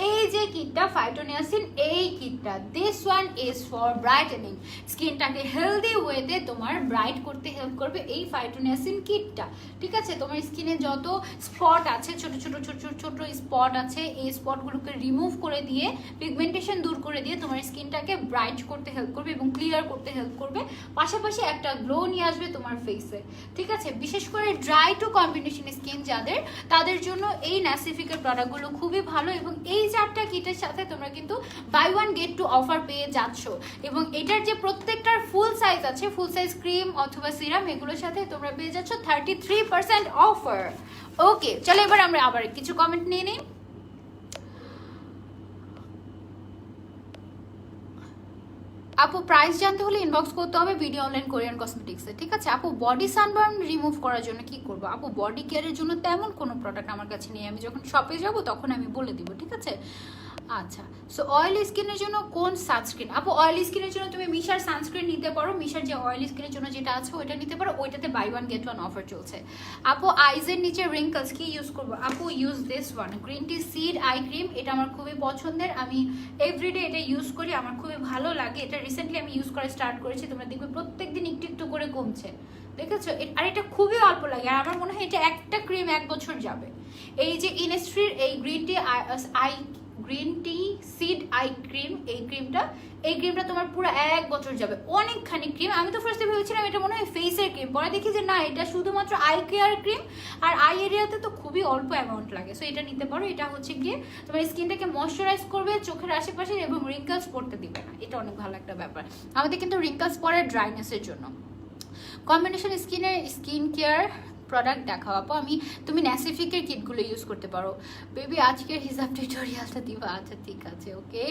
এই যে কিটটা ফাইটোনিয়াসিন, এই কিটটা this one is for brightening. স্কিনটাকে হেলদি ওয়েতে তোমার ব্রাইট করতে হেল্প করবে এই ফাইটোনিয়াসিন কিটটা। ঠিক আছে, তোমার স্কিনে যত স্পট আছে, ছোট ছোট ছোট ছোট ছোট স্পট আছে, এই স্পটগুলোকে রিমুভ করে দিয়ে, পিগমেন্টেশন দূর করে দিয়ে তোমার স্কিনটাকে ব্রাইট করতে হেল্প করবে এবং ক্লিয়ার করতে হেল্প করবে। পাশাপাশি একটা গ্লো নিয়ে আসবে তোমার ফেসে। ঠিক আছে, বিশেষ করে ড্রাই টু কম্বিনেশন স্কিন যাদের, তাদের জন্য এই ন্যাসিফিকের প্রোডাক্টগুলো খুবই ভালো। এবং এই 4টা কিটের সাথে তোমরা কিন্তু বাই 1 গেট 2 অফার পেয়ে যাচ্ছ। এবং এটার যে প্রত্যেকটার ফুল সাইজ আছে, ফুল সাইজ ক্রিম অথবা সিরাম, এগুলোর সাথে তোমরা পেয়ে যাচ্ছ 33% অফার। ওকে, চলো এবার আমরা আবার কিছু কমেন্ট নিয়ে নিই। আপু প্রাইস জানতে হলে ইনবক্স করতে হবে ভিডিও অনলাইন কোরিয়ান কসমেটিক্সে। ঠিক আছে আপু, বডি সানবার্ন রিমুভ করার জন্য কি করবো? আপু বডি কেয়ারের জন্য তেমন কোনো প্রোডাক্ট আমার কাছে নেই, আমি যখন শপে যাব তখন আমি বলে দিব। ঠিক আছে, আচ্ছা। সো অয়েলি স্কিনের জন্য কোন সানস্ক্রিন? আপু অয়েলি স্কিনের জন্য তুমি মিশার সানস্ক্রিন নিতে পারো। মিশার যে অয়েলি স্কিনের জন্য যেটা আছে ওইটা নিতে পারো, ওইটাতে বাই 1 গেট 1 অফার চলছে। আপু আইজের নিচে রিঙ্কলস কি ইউজ করবো? আপু use this one, green tea seed eye cream. এটা আমার খুবই পছন্দের, আমি এভরিডে এটা ইউজ করি, আমার খুবই ভালো লাগে। এটা রিসেন্টলি আমি ইউজ করা স্টার্ট করেছি, তোমরা দেখবে প্রত্যেকদিন একটু একটু করে কমছে, দেখেছো? আর এটা খুবই অল্প লাগে, আর আমার মনে হয় এটা একটা ক্রিম 1 বছর যাবে। এই যে ইনস্ট্রির এই green tea seed eye cream, এই ক্রিমটা তোমার পুরো 1 বছর যাবে, অনেকখানি ক্রিম। আমি তো ফার্স্টে ভেবেছিলাম এটা মনে হয় ফেসের ক্রিম, পরে দেখি যে না, এটা শুধুমাত্র আই কেয়ার ক্রিম, আর আই এরিয়াতে তো খুবই অল্প অ্যামাউন্ট লাগে। সো এটা নিতে পারো। এটা হচ্ছে গিয়ে তোমার স্কিনটাকে ময়শ্চারাইজ করবে চোখের আশেপাশে এবং রিঙ্কলস পড়তে দিবে না। এটা অনেক ভালো একটা ব্যাপার। আমাদের কিন্তু রিঙ্কলস পড়ে ড্রাইনেসের জন্য। কম্বিনেশন স্কিন কেয়ার প্রোডাক্ট দেখাও আপু। তুমি ন্যাসিফিকের কিটগুলো ইউজ করতে পারো। বেবি আজকের হিসাব টিউটোরিয়ালটা দিবা? আচ্ছা ঠিক আছে, ওকে।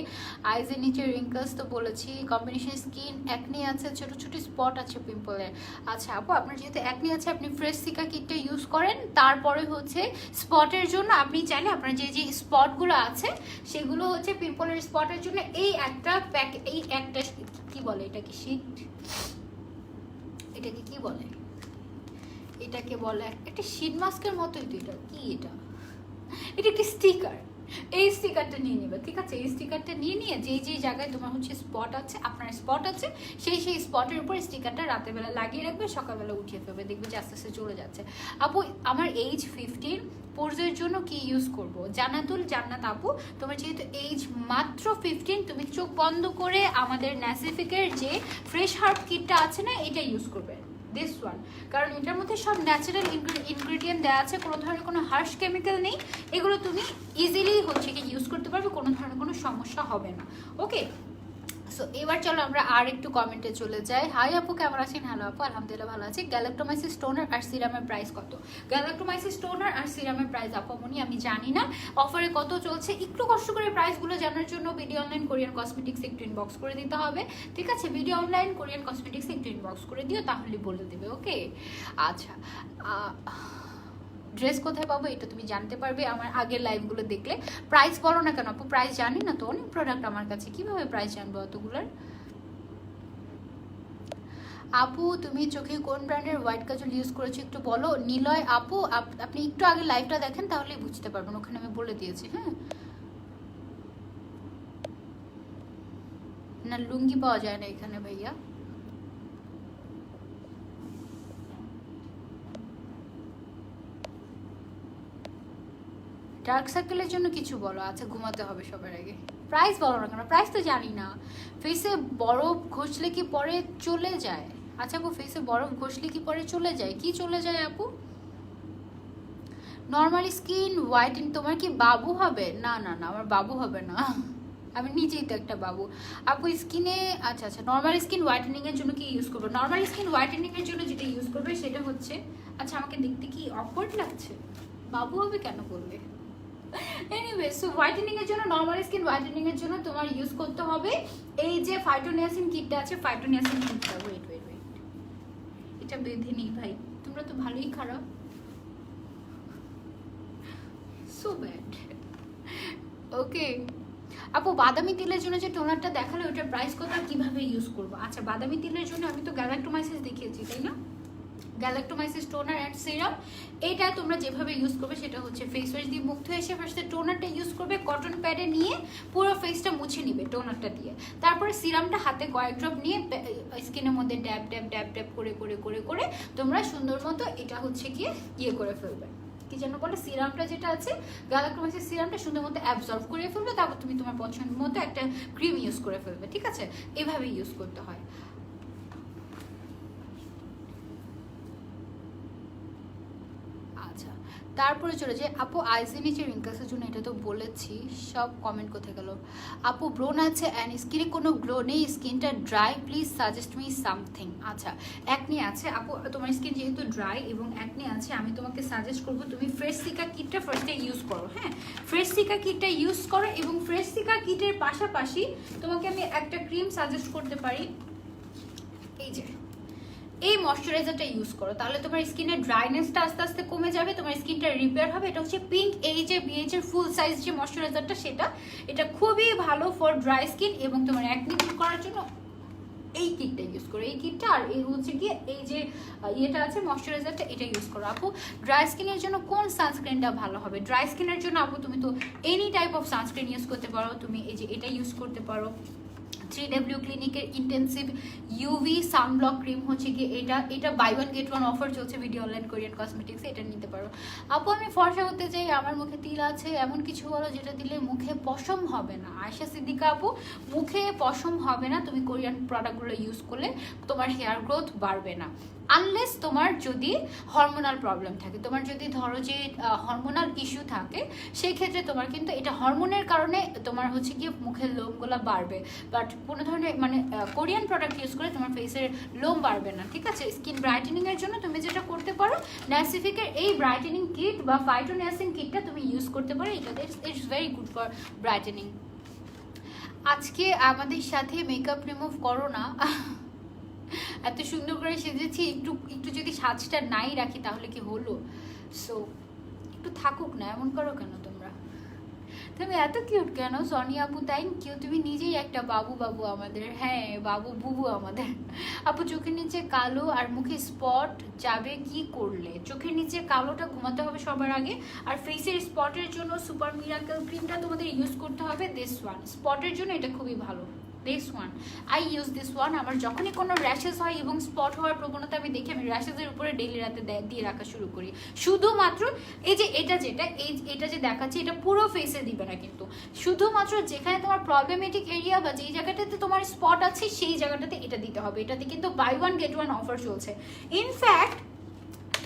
আইজের নিচে রিঙ্কলস তো বলেছি। কম্বিনেশন স্কিন অ্যাকনি আছে, ছোট ছোট স্পট আছে পিম্পলের। আচ্ছা আপু, আপনার যেহেতু অ্যাকনি আছে আপনি ফ্রেশ সিকা কিটটা ইউজ করেন। তারপরে হচ্ছে স্পটের জন্য আপনি চাইলে আপনার যে যে স্পটগুলো আছে সেগুলো হচ্ছে পিম্পলের স্পটের জন্য এই একটা কি বলে এটাকে, শীট, এটাকে কি বলে, এটাকে বলে একটা শীট মাস্কের মতোই তো। এটা কি, এটা একটি স্টিকার। এই স্টিকারটা নিয়ে নেবে। ঠিক আছে, এই স্টিকারটা নিয়ে যে জায়গায় তোমার হচ্ছে স্পট আছে, আপনার স্পট আছে, সেই স্পটের উপর স্টিকারটা রাতের বেলা লাগিয়ে রাখবে, সকালবেলা উঠিয়ে ফেলবে, দেখবে যে আস্তে আস্তে চলে যাচ্ছে। আপু আমার এইজ 15, পোর্সের জন্য কি ইউজ করব? জান্নাত আপু, তোমার যেহেতু এইজ মাত্র 15, তুমি চোখ বন্ধ করে আমাদের ন্যাসিফিকের যে ফ্রেশ হার্ব কিটটা আছে না, এটা ইউজ করবে, দিস ওয়ান। কারণ এটার মধ্যে সব ন্যাচারাল ইনগ্রিডিয়েন্ট দেওয়া আছে, কোনো ধরনের কোনো হার্শ কেমিক্যাল নেই। এগুলো তুমি ইজিলি হচ্ছে কি ইউজ করতে পারবে, কোনো ধরনের কোনো সমস্যা হবে না। ওকে, সো এবার চলো আমরা আর একটু কমেন্টে চলে যাই। হাই আপু কেমন আছেন? হ্যালো আপু, আলহামদুলিল্লাহ ভালো আছি। গ্যালাক্টোমাইসিস টোনার আর সিরামের প্রাইস কত? গ্যালাক্টোমাইসিস টোনার আর সিরামের প্রাইস আপামনি আমি জানি না, অফারে কত চলছে। একটু কষ্ট করে প্রাইসগুলো জানার জন্য ভিডিও অনলাইন কোরিয়ান কসমেটিক্স একটু ইনবক্স করে দিতে হবে। ঠিক আছে, ভিডিও অনলাইন কোরিয়ান কসমেটিক্স একটু ইনবক্স করে দিও, তাহলে বলে দেবে। ওকে, আচ্ছা। ড্রেস কোথায় পাবো এটা তুমি জানতে পারবে আমার আগের লাইভগুলো দেখলে। প্রাইস বলো না কেন আপু? প্রাইস জানি না তো, অনেক প্রোডাক্ট আমার কাছে, কিভাবে প্রাইস জানবো অতগুলোর? আপু তুমি চোখে কোন ব্র্যান্ডের হোয়াইট কাজল ইউজ করেছো একটু বলো। নিলয় আপু, আপনি একটু আগে লাইভটা দেখেন তাহলেই বুঝতে পারবেন, ওখানে আমি বলে দিয়েছি। হ্যাঁ, না লুঙ্গি পাওয়া যায় না এখানে ভাইয়া। ডার্ক সার্কেলের জন্য কিছু বলো। আচ্ছা, ঘুমাতে হবে সবার আগে। প্রাইস বলো না কেন? প্রাইস তো জানি না। ফেসে বরফ ঘষলে কি পরে চলে যায়? আচ্ছা আপু, ফেসে বরফ ঘষলে কি পরে চলে যায়? কি চলে যায় আপু? Normal skin whiten. তোমার কি বাবু হবে? না না না, আমার বাবু হবে না, আমি নিজেই তো একটা বাবু। আপু স্কিনে, আচ্ছা আচ্ছা, নর্মাল স্কিন হোয়াইটেনিং এর জন্য কি ইউজ করবো? নর্মাল স্কিন হোয়াইটেনিং এর জন্য যেটা ইউজ করবে সেটা হচ্ছে, আচ্ছা আমাকে দেখতে কি অকওয়ার্ড লাগছে? বাবু হবে কেন বলবে? এনিওয়ে, সো হোয়াইটেনিং এর জন্য, নরমাল স্কিন হোয়াইটেনিং এর জন্য তোমার ইউজ করতে হবে এই যে ফাইটোনিয়াসিন কিটটা আছে, ফাইটোনিয়াসিন কিটটা। ওয়েট, এটা বেঁধে নেই ভাই, তোমরা তো ভালোই খারাপ, সো ব্যাড। ওকে আপু বাদামি তেলের জন্য যে টোনারটা দেখালে ওটার প্রাইস কত আর কিভাবে ইউজ করবো? আচ্ছা বাদামি তেলের জন্য আমি তো গ্যালাক্টোমাইসিস দেখিয়েছি তাই না? গ্যালাক্টোমাইসিস টোনার অ্যান্ড সিরাম, এটা তোমরা যেভাবে ইউজ করবে সেটা হচ্ছে ফেস ওয়াশ দিয়ে মুখ ধুয়ে এসে ফার্স্টে টোনারটা ইউজ করবে, কটন প্যাডে নিয়ে পুরো ফেসটা মুছে নিবে টোনারটা দিয়ে, তারপরে সিরামটা হাতে কয়েক ড্রপ নিয়ে স্কিনের মধ্যে ড্যাব ড্যাব ড্যাব ড্যাব করে করে করে করে তোমরা সুন্দর মতো এটা হচ্ছে গিয়ে ইয়ে করে ফেলবে, কি যেন বলে সিরামটা যেটা আছে গ্যালাক্টোমাইসিস সিরামটা সুন্দর মতো অ্যাবজর্ব করে ফেলবে, তারপর তুমি তোমার পছন্দ মতো একটা ক্রিম ইউজ করে ফেলবে, ঠিক আছে? এভাবে ইউজ করতে হয়। আচ্ছা তারপরে চলে যায় আপু আইসের নিচে রিঙ্কেলসের জন্য, এটা তো বলেছি, সব কমেন্ট কোথায় গেল? আপু ব্রোন আছে অ্যান্ড স্কিনে কোনো গ্লো নেই, স্কিনটা dry, please suggest me something. আচ্ছা অ্যাকনি আছে আপু, তোমার স্কিন যেহেতু ড্রাই এবং অ্যাকনি আছে, আমি তোমাকে সাজেস্ট করবো তুমি ফ্রেশ সিকা কিটটা ফার্স্টে ইউজ করো। হ্যাঁ ফ্রেশ সিকা কিটটা ইউজ করো, এবং ফ্রেশ সিকা কিটের পাশাপাশি তোমাকে আমি একটা ক্রিম সাজেস্ট করতে পারি, এই যে এই ময়শ্চারাইজারটা ইউজ করো, তাহলে তোমার স্কিনের ড্রাইনেসটা আস্তে আস্তে কমে যাবে, তোমার স্কিনটা রিপেয়ার হবে। এটা হচ্ছে পিঙ্ক এইচ এ বিএইচ এর ফুল সাইজ যে ময়শ্চারাইজারটা, সেটা এটা খুবই ভালো ফর ড্রাই স্কিন এবং তোমার অ্যাকনি দূর করার জন্য এই কিটটা ইউজ করো, এই কিটটা আর এই হচ্ছে গিয়ে এই যে ইয়েটা আছে ময়শ্চারাইজারটা, এটা ইউজ করো। আপু ড্রাই স্কিনের জন্য কোন সানস্ক্রিনটা ভালো হবে? ড্রাই স্কিনের জন্য আপু তুমি তো any type of sunscreen use করতে পারো, তুমি এই যে এটা ইউজ করতে পারো, 3W ক্লিনিকের ইন্টেন্সিভ ইউভি সানব্লক ক্রিম হচ্ছে গিয়ে এটা buy one get one offer চলছে ভিডিও অনলাইন কোরিয়ান কসমেটিক্সে, এটা নিতে পারো। আপু আমি ফর্সা হতে চাই, আমার মুখে তিল আছে, এমন কিছু বলো যেটা দিলে মুখে পশম হবে না। আয়শা সিদ্দিকা আপু মুখে পশম হবে না তুমি কোরিয়ান প্রোডাক্টগুলো ইউজ করলে, তোমার হেয়ার গ্রোথ বাড়বে না, আনলেস তোমার যদি হরমোনাল প্রবলেম থাকে, তোমার যদি ধরো যে হরমোনাল ইস্যু থাকে, সেই ক্ষেত্রে তোমার কিন্তু এটা হরমোনের কারণে তোমার হচ্ছে গিয়ে মুখের লোমগুলো বাড়বে, বাট কোনো ধরনের মানে কোরিয়ান প্রোডাক্ট ইউজ করে তোমার ফেসের লোম বাড়বে না, ঠিক আছে? স্কিন ব্রাইটেনিংয়ের জন্য তুমি যেটা করতে পারো, ন্যাসিফিকের এই ব্রাইটেনিং কিট বা ফাইটোনিয়াসিন কিটটা তুমি ইউজ করতে পারো, এটা it's very good for brightening. আজকে আমাদের সাথে মেকআপ রিমুভ করো না, এত সুন্দর করে সেজেছি, একটু একটু যদি সাজটা নাই রাখি তাহলে কি হলো? সো একটু থাকুক না, এমন করো কেন তোমরা? তুমি এত কিউট কেন সোনিয়া আপু? থ্যাংক ইউ, তুমি নিজেই একটা বাবু বাবু আমাদের, হ্যাঁ বাবু বুবু আমাদের। আপু চোখের নিচে কালো আর মুখে স্পট যাবে কি করলে? চোখের নিচে কালোটা ঘুমাতে হবে সবার আগে, আর ফেসের স্পটের জন্য সুপার মিরাকেল ক্রিমটা তোমাদের ইউজ করতে হবে, দিস ওয়ান। স্পটের জন্য এটা খুবই ভালো, this one, I use this one. আমার যখনই কোনো র্যাশেস হয় এবং স্পট হওয়ার প্রবণতা আমি দেখি, আমি র্যাশেসের উপরে ডেইলি রাতে দিয়ে রাখা শুরু করি। শুধুমাত্র এই যে এটা যে দেখাচ্ছে, এটা পুরো ফেসে দিবে না কিন্তু, শুধুমাত্র যেখানে তোমার প্রবলেমেটিক এরিয়া বা যেই জায়গাটাতে তোমার স্পট আছে সেই জায়গাটাতে এটা দিতে হবে। এটাতে কিন্তু buy one get one offer চলছে। ইনফ্যাক্ট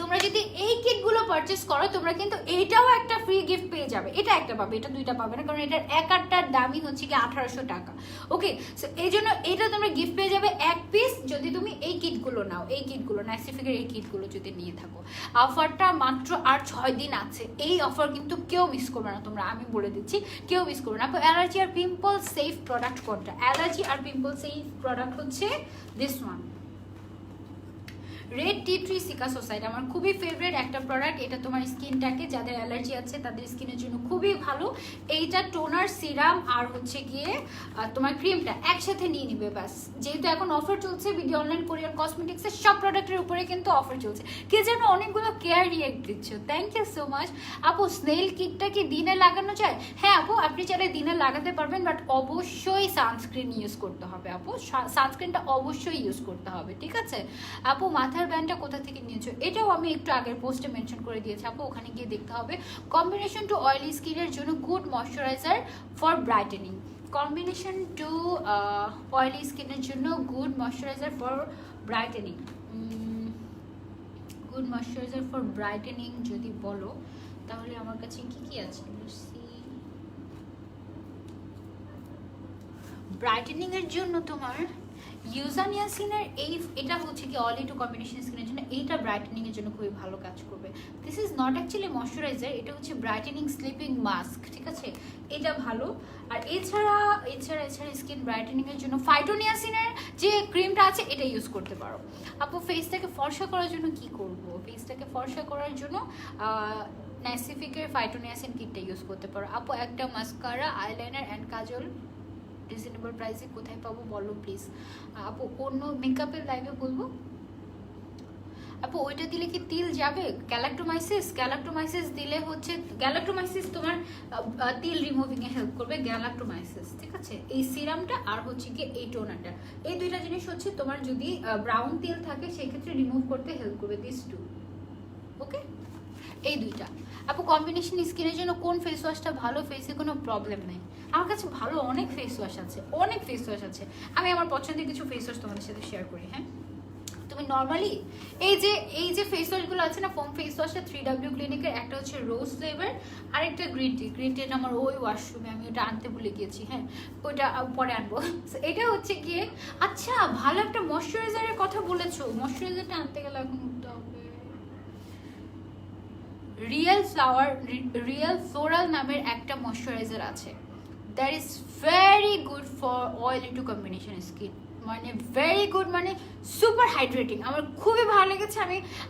তোমরা যদি এই কিটগুলো পারচেস করো, তোমরা কিন্তু এইটাও একটা ফ্রি গিফট পেয়ে যাবে। এটা একটা পাবে, এটা দুইটা পাবে না, কারণ এটার এক আটটার দামই হচ্ছে কি 1800 টাকা। ওকে, সো এই জন্য এটা তোমরা গিফট পেয়ে যাবে এক পিস, যদি তুমি এই কিটগুলো নাও, এই কিটগুলো ন্যাসিফিকের এই কিটগুলো যদি নিয়ে থাকো। অফারটা মাত্র আর 6 দিন আছে, এই অফার কিন্তু কেউ মিস করবে না তোমরা, আমি বলে দিচ্ছি, কেউ মিস করবে না। অ্যালার্জি আর পিম্পল সেফ প্রোডাক্ট কোনটা? অ্যালার্জি আর পিম্পল সেফ প্রোডাক্ট হচ্ছে this one, red tea tree seeker society, আমার খুবই ফেভারিট একটা প্রোডাক্ট। এটা তোমার স্কিনটাকে, যাদের অ্যালার্জি আছে তাদের স্কিনের জন্য খুবই ভালো। এইটা টোনার, সিরাম আর হচ্ছে গিয়ে তোমার ক্রিমটা একসাথে নিয়ে নিবে ব্যাস। যেহেতু এখন অফার চলছে ভিডিও অনলাইন কোরিয়ান কসমেটিক্সের সব প্রোডাক্টের উপরে কিন্তু অফার চলছে। কে যেন অনেকগুলো কেয়ার রিয়েক্ট দিচ্ছ, থ্যাংক ইউ সো মাচ। আপু স্নেল কিটটা কি দিনে লাগানো যায়? হ্যাঁ আপু, আপনি চাইলে দিনে লাগাতে পারবেন, বাট অবশ্যই সানস্ক্রিন ইউজ করতে হবে আপু, সানস্ক্রিনটা অবশ্যই ইউজ করতে হবে, ঠিক আছে? আপু মাথার ব্যান্ডটা কোথা থেকে নিয়েছো? এটাও আমি একটু আগের পোস্টে মেনশন করে দিয়েছি আপু, ওখানে গিয়ে দেখতে হবে। কম্বিনেশন টু অয়েলি স্কিনের জন্য good moisturiser for brightening, combination two oily স্কিনের জন্য good moisturiser for brightening, good moisturiser for brightening যদি বলো তাহলে আমার কাছে কি কি আছে? ব্রাইটেনিং এর জন্য তোমার ইউজানিয়াসিনের এটা হচ্ছে কি অয়েলি টু কম্বিনেশন স্কিনের জন্য, এইটা ব্রাইটেনিং এর জন্য খুবই ভালো কাজ করবে। This is not actually moisturiser, এটা হচ্ছে ব্রাইটেনিং স্লিপিং মাস্ক, ঠিক আছে? এটা ভালো। আর এছাড়া স্কিন ব্রাইটেনিং এর জন্য ফাইটোনিয়াসিনের যে ক্রিমটা আছে এটা ইউজ করতে পারো। আপু ফেসটাকে ফর্সা করার জন্য কি করব? ফেসটাকে ফর্সা করার জন্য ন্যাসিফিকের ফাইটোনিয়াসিন কিটটা ইউজ করতে পারো। আপু একটা mascara, eyeliner and Kajal reasonable প্রাইসে কোথায় পাবো বলো প্লিজ। আপু অন্য মেকআপের লাইভে বলবো। আপু ওইটা দিলে কি তিল যাবে? গ্যালাক্টোমাইসিস দিলে হচ্ছে, গ্যালাক্টোমাইসিস তোমার তিল রিমুভিংয়ে হেল্প করবে গ্যালাক্টোমাইসিস, ঠিক আছে? এই সিরামটা আর হচ্ছে কি এই টোনারটা, এই দুইটা জিনিস হচ্ছে তোমার যদি ব্রাউন তিল থাকে সেক্ষেত্রে রিমুভ করতে হেল্প করবে, দিস টু। ওকে, এই দুইটা। আপু কম্বিনেশন স্কিনের জন্য কোন ফেস ওয়াশটা ভালো? ফেসে কোনো প্রবলেম নেই, আমার কাছে ভালো অনেক ফেস ওয়াশ আছে, অনেক ফেস ওয়াশ আছে। আমি আমার পছন্দের কিছু ফেস ওয়াশ তোমাদের সাথে শেয়ার করি। হ্যাঁ, তুমি নর্মালি এই যে ফেস ওয়াশগুলো আছে না, ফোম ফেস ওয়াশটা 3W ক্লিনিকের, একটা হচ্ছে রোজ ফ্লেভার আর একটা গ্রিন টি আমার ওই ওয়াশরুমে, আমি ওটা আনতে ভুলে গিয়েছি। হ্যাঁ, ওইটা পরে আনবো। এটা হচ্ছে গিয়ে, আচ্ছা ভালো একটা ময়শ্চারাইজারের কথা বলেছো, ময়শ্চারাইজারটা আনতে গেলে এখন উঠতে হবে। রিয়েল ফ্লোরাল নামের একটা ময়শ্চারাইজার আছে, that is very good for oily two combination skin, মানে ভেরি গুড, মানে সুপার হাইড্রেটিং, আমার খুবই ভালো লেগেছে।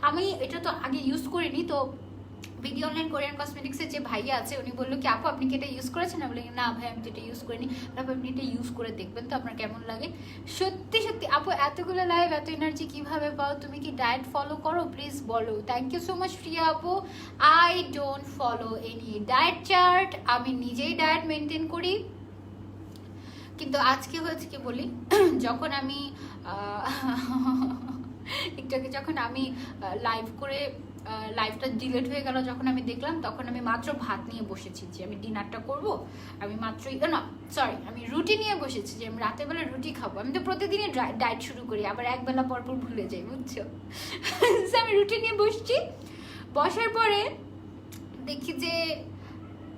আমি এটা তো আগে ইউজ করিনি, তো ভিডিও অনলাইন কোরিয়ান কসমেটিক্সের যে ভাইয়া আছে উনি বললো কি আপু আপনি কি এটা ইউজ করেছেন? আমি বলি না ভাই আমি তো এটা ইউজ করিনি। আপু আপনি এটা ইউজ করে দেখবেন তো আপনার কেমন লাগে। সত্যি সত্যি আপু এতগুলো লাইভ এত এনার্জি কিভাবে পাও? তুমি কি ডায়েট ফলো করো? প্লিজ বলো। থ্যাংক ইউ সো মাচ প্রিয়া আপু। I don't follow any diet chart, আমি নিজেই ডায়েট মেনটেন করি। কিন্তু আজকে হয়েছে কি বলি, যখন আমি একটু আগে যখন আমি লাইভ করে লাইভটা ডিলেট হয়ে গেল, যখন আমি দেখলাম তখন আমি মাত্র ভাত নিয়ে বসেছি যে আমি ডিনারটা করব, আমি মাত্রই আমি রুটি নিয়ে বসেছি যে আমি রাতের বেলা রুটি খাবো। আমি তো প্রতিদিনই ডায়েট শুরু করি, আবার একবেলা পরপর ভুলে যাই, বুঝছো? আমি রুটি নিয়ে বসছি, বসার পরে দেখি যে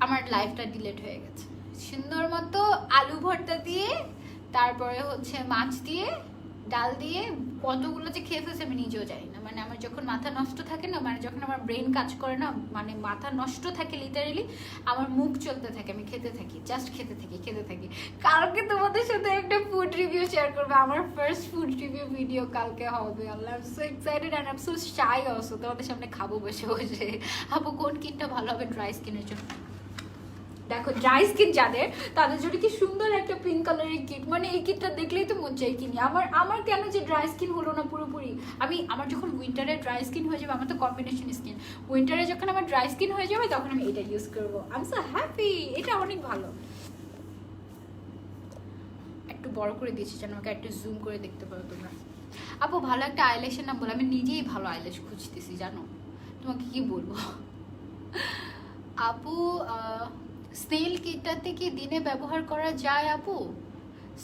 আমার লাইভটা ডিলেট হয়ে গেছে। সুন্দর মতো আলু ভর্তা দিয়ে, তারপরে হচ্ছে মাছ দিয়ে, ডাল দিয়ে কতগুলো যে খেয়ে ফেলছে আমি নিজেও জানি না। মানে আমার যখন মাথা নষ্ট থাকে না, মানে যখন আমার ব্রেন কাজ করে না, মানে মাথা নষ্ট থাকে লিটারেলি, আমার মুখ চলতে থাকে, আমি খেতে থাকি, জাস্ট খেতে থাকি। কালকে তোমাদের সাথে একটা ফুড রিভিউ শেয়ার করবো, আমার ফার্স্ট ফুড রিভিউ ভিডিও কালকে হবে। আল্লাহ, I am so excited and I am so shy also. তোমাদের সামনে খাবো বসে বসে। আপু কোন কিটটা ভালো হবে ড্রাই স্কিনের জন্য? দেখো ড্রাই স্কিন যাদের, তাদের জন্য কি সুন্দর একটা পিঙ্ক কালারের কিট, মানে এই কিটটা দেখলেই তো মন চাই কিনি। আমার কেন যে ড্রাই স্কিন হলো না পুরোপুরি, আমার যখন উইন্টারে ড্রাই স্কিন হয়ে যাবে, আমার তো কম্বিনেশন স্কিন, উইন্টারে যখন আমার ড্রাই স্কিন হয়ে যাবে তখন আমি এটা ইউজ করবো। আই এম সো হ্যাপি, এটা অনেক ভালো। একটু বড় করে দিয়েছি যেন আমাকে একটু জুম করে দেখতে পারো তোমরা। আপু ভালো একটা আইল্যাশের নাম বলো, আমি নিজেই ভালো আইল্যাশ খুঁজতেছি জানো, তোমাকে কি বলবো। আপু স্নেল কিটটাতে কি দিনে ব্যবহার করা যায়? আপু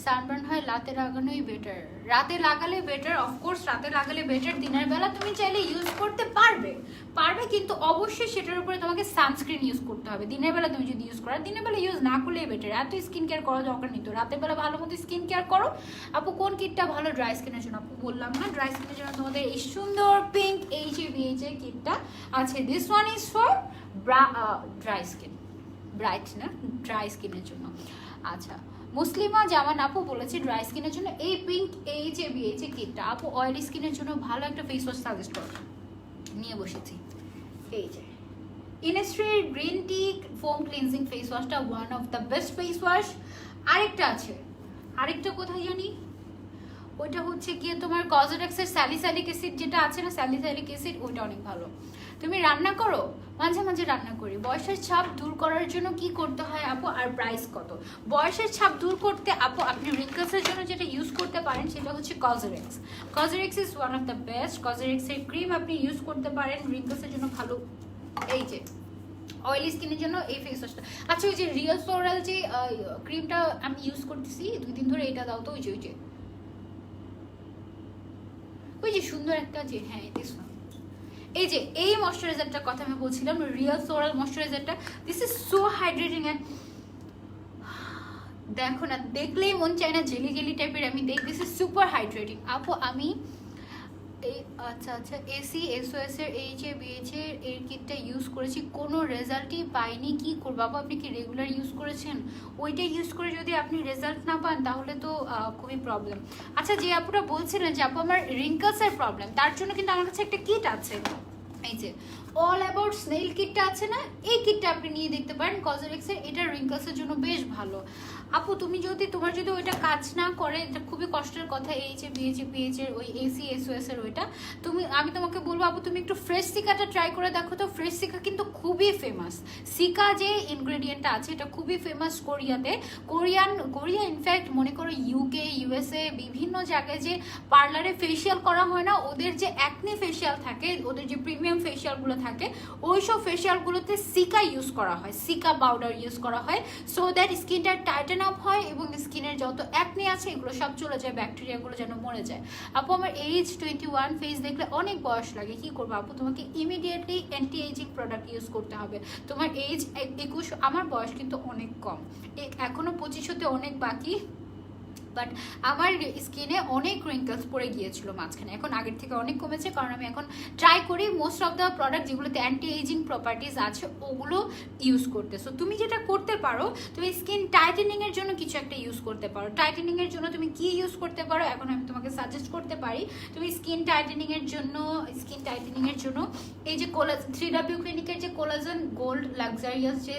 সানবার্ন হয় রাতে লাগানোই বেটার? রাতে লাগালে বেটার, অফকোর্স রাতে লাগালে বেটার। দিনের বেলা তুমি চাইলে ইউজ করতে পারবে, কিন্তু অবশ্যই সেটার উপরে তোমাকে সানস্ক্রিন ইউজ করতে হবে। দিনের বেলা তুমি যদি ইউজ করো, দিনের বেলা ইউজ না করলেই বেটার, এত স্কিন কেয়ার করা দরকার নেই। তো রাতের বেলা ভালো মতো স্কিন কেয়ার করো। আপু কোন কিটটা ভালো ড্রাই স্কিনের জন্য? আপু বললাম না, ড্রাই স্কিনের জন্য তোমাদের এই সুন্দর পিঙ্ক HABH এর কিটটা আছে। This one is for dry skin, bright না, ড্রাই স্কিনের জন্য। আচ্ছা, মুসলিমা জামান আপু বলেছে ড্রাই স্কিনের জন্য এই পিঙ্ক HABH কিটটা। আপু অয়েলি স্কিনের জন্য ভালো একটা ফেস ওয়াশ সাজেস্ট করো, নিয়ে বসেছি। এই যে ইনস্ট্রির green tea foam cleansing face ওয়াশটা one of the best face wash. আরেকটা আছে, আরেকটা কোথায় জানি, ওইটা হচ্ছে গিয়ে তোমার কজরেক্সের স্যালিসাইলিক অ্যাসিড যেটা আছে না, স্যালিসাইলিক অ্যাসিড, ওইটা অনেক ভালো। তুমি রান্না করো? মাঝে মাঝে রান্না করি। বয়সের ছাপ দূর করার জন্য কি করতে হয় আপু, আর প্রাইস কত? বয়সের ছাপ দূর করতে আপু আপনি রিঙ্কলসের জন্য যেটা ইউজ করতে পারেন সেটা হচ্ছে Cosrx. Cosrx is one of the best. কজরেক্সের ক্রিম আপনি ইউজ করতে পারেন, রিঙ্কলসের জন্য ভালো। এই যে অয়েলি স্কিনের জন্য এই ফেস ওয়াশটা। আচ্ছা, ওই যে রিয়েল ফ্লোরাল যে ক্রিমটা আমি ইউজ করতেছি 2 দিন ধরে, এটা দাও তো। ওই যে সুন্দর একটা যে, হ্যাঁ দিস ওয়ান। এই যে এই ময়শ্চারাইজারটার কথা আমি বলছিলাম, রিয়েল ফ্লোরাল ময়শ্চারাইজারটা, this is so hydrating and দেখো না, দেখলেই মন চায় না জেলি জেলি টাইপের আমি দেখি। দিস ইজ সুপার হাইড্রেটিং আপু। আমি এই আচ্ছা SOS এর HABH এর কিটটা ইউজ করেছি, কোনো রেজাল্টই পাইনি, কি করবো আপু? আপনি কি রেগুলার ইউজ করেছেন? ওইটা ইউজ করে যদি আপনি রেজাল্ট না পান তাহলে তো খুবই প্রবলেম। আচ্ছা, যে আপুরা বলছিলেন যে আপু আমার রিঙ্কলসের প্রবলেম, তার জন্য কিন্তু আমার কাছে একটা কিট আছে, এই যে অল অ্যাবাউট স্নেইল কিটটা আছে না, এই কিটটা আপনি নিয়ে দেখতে পারেন কসমেটিক্সের। এটা রিঙ্কলসের জন্য বেশ ভালো। আপু তুমি যদি তোমার যদি ওইটা কাজ না করে, এটা খুবই কষ্টের কথা, এই যে বিএইচি পিএইচ এর ওই এসি এসওএস এর ওইটা, আমি তোমাকে বলবো আপু তুমি একটু ফ্রেশ সিকাটা ট্রাই করে দেখো তো। ফ্রেশ সিকা কিন্তু খুবই ফেমাস। সিকা যে ইনগ্রেডিয়েন্টটা আছে এটা খুবই ফেমাস কোরিয়াতে। কোরিয়া ইনফ্যাক্ট মনে করো ইউকে ইউএসএ বিভিন্ন জায়গায় যে পার্লারে ফেসিয়াল করা হয় না, ওদের যে অ্যাকনি ফেসিয়াল থাকে, ওদের যে প্রিমিয়াম ফেসিয়ালগুলো থাকে, ওই সব ফেসিয়ালগুলোতে সিকা ইউজ করা হয়, সিকা পাউডার ইউজ করা হয়, সো দ্যাট স্কিনটা টাইটেন আপ হয় এবং স্কিনের যত অ্যাকনি আছে এগুলো সব চলে যায়, ব্যাকটেরিয়াগুলো যেন মরে যায়। আপু আমার এজ 21, ফেস দেখলে অনেক বয়স লাগে, কি করবো আপু? তোমাকে immediately anti ageing product use করতে হবে। তোমার এজ 21, আমার বয়স কিন্তু অনেক কম, এখনো 25 হতে অনেক বাকি, বাট আমার স্কিনে অনেক রিঙ্কলস পড়ে গিয়েছিল মাঝখানে, এখন আগের থেকে অনেক কমেছে, কারণ আমি এখন ট্রাই করি মোস্ট অফ দ্য প্রোডাক্ট যেগুলোতে অ্যান্টি এজিং প্রপার্টিস আছে ওগুলো ইউজ করতে। সো তুমি যেটা করতে পারো, তুমি স্কিন টাইটেনিংয়ের জন্য কিছু একটা ইউজ করতে পারো। টাইটেনিংয়ের জন্য তুমি কি ইউজ করতে পারো এখন আমি তোমাকে সাজেস্ট করতে পারি। তুমি স্কিন টাইটেনিংয়ের জন্য এই যে 3W ক্লিনিকের যে কোলাজেন গোল্ড লাক্সারিয়াস যে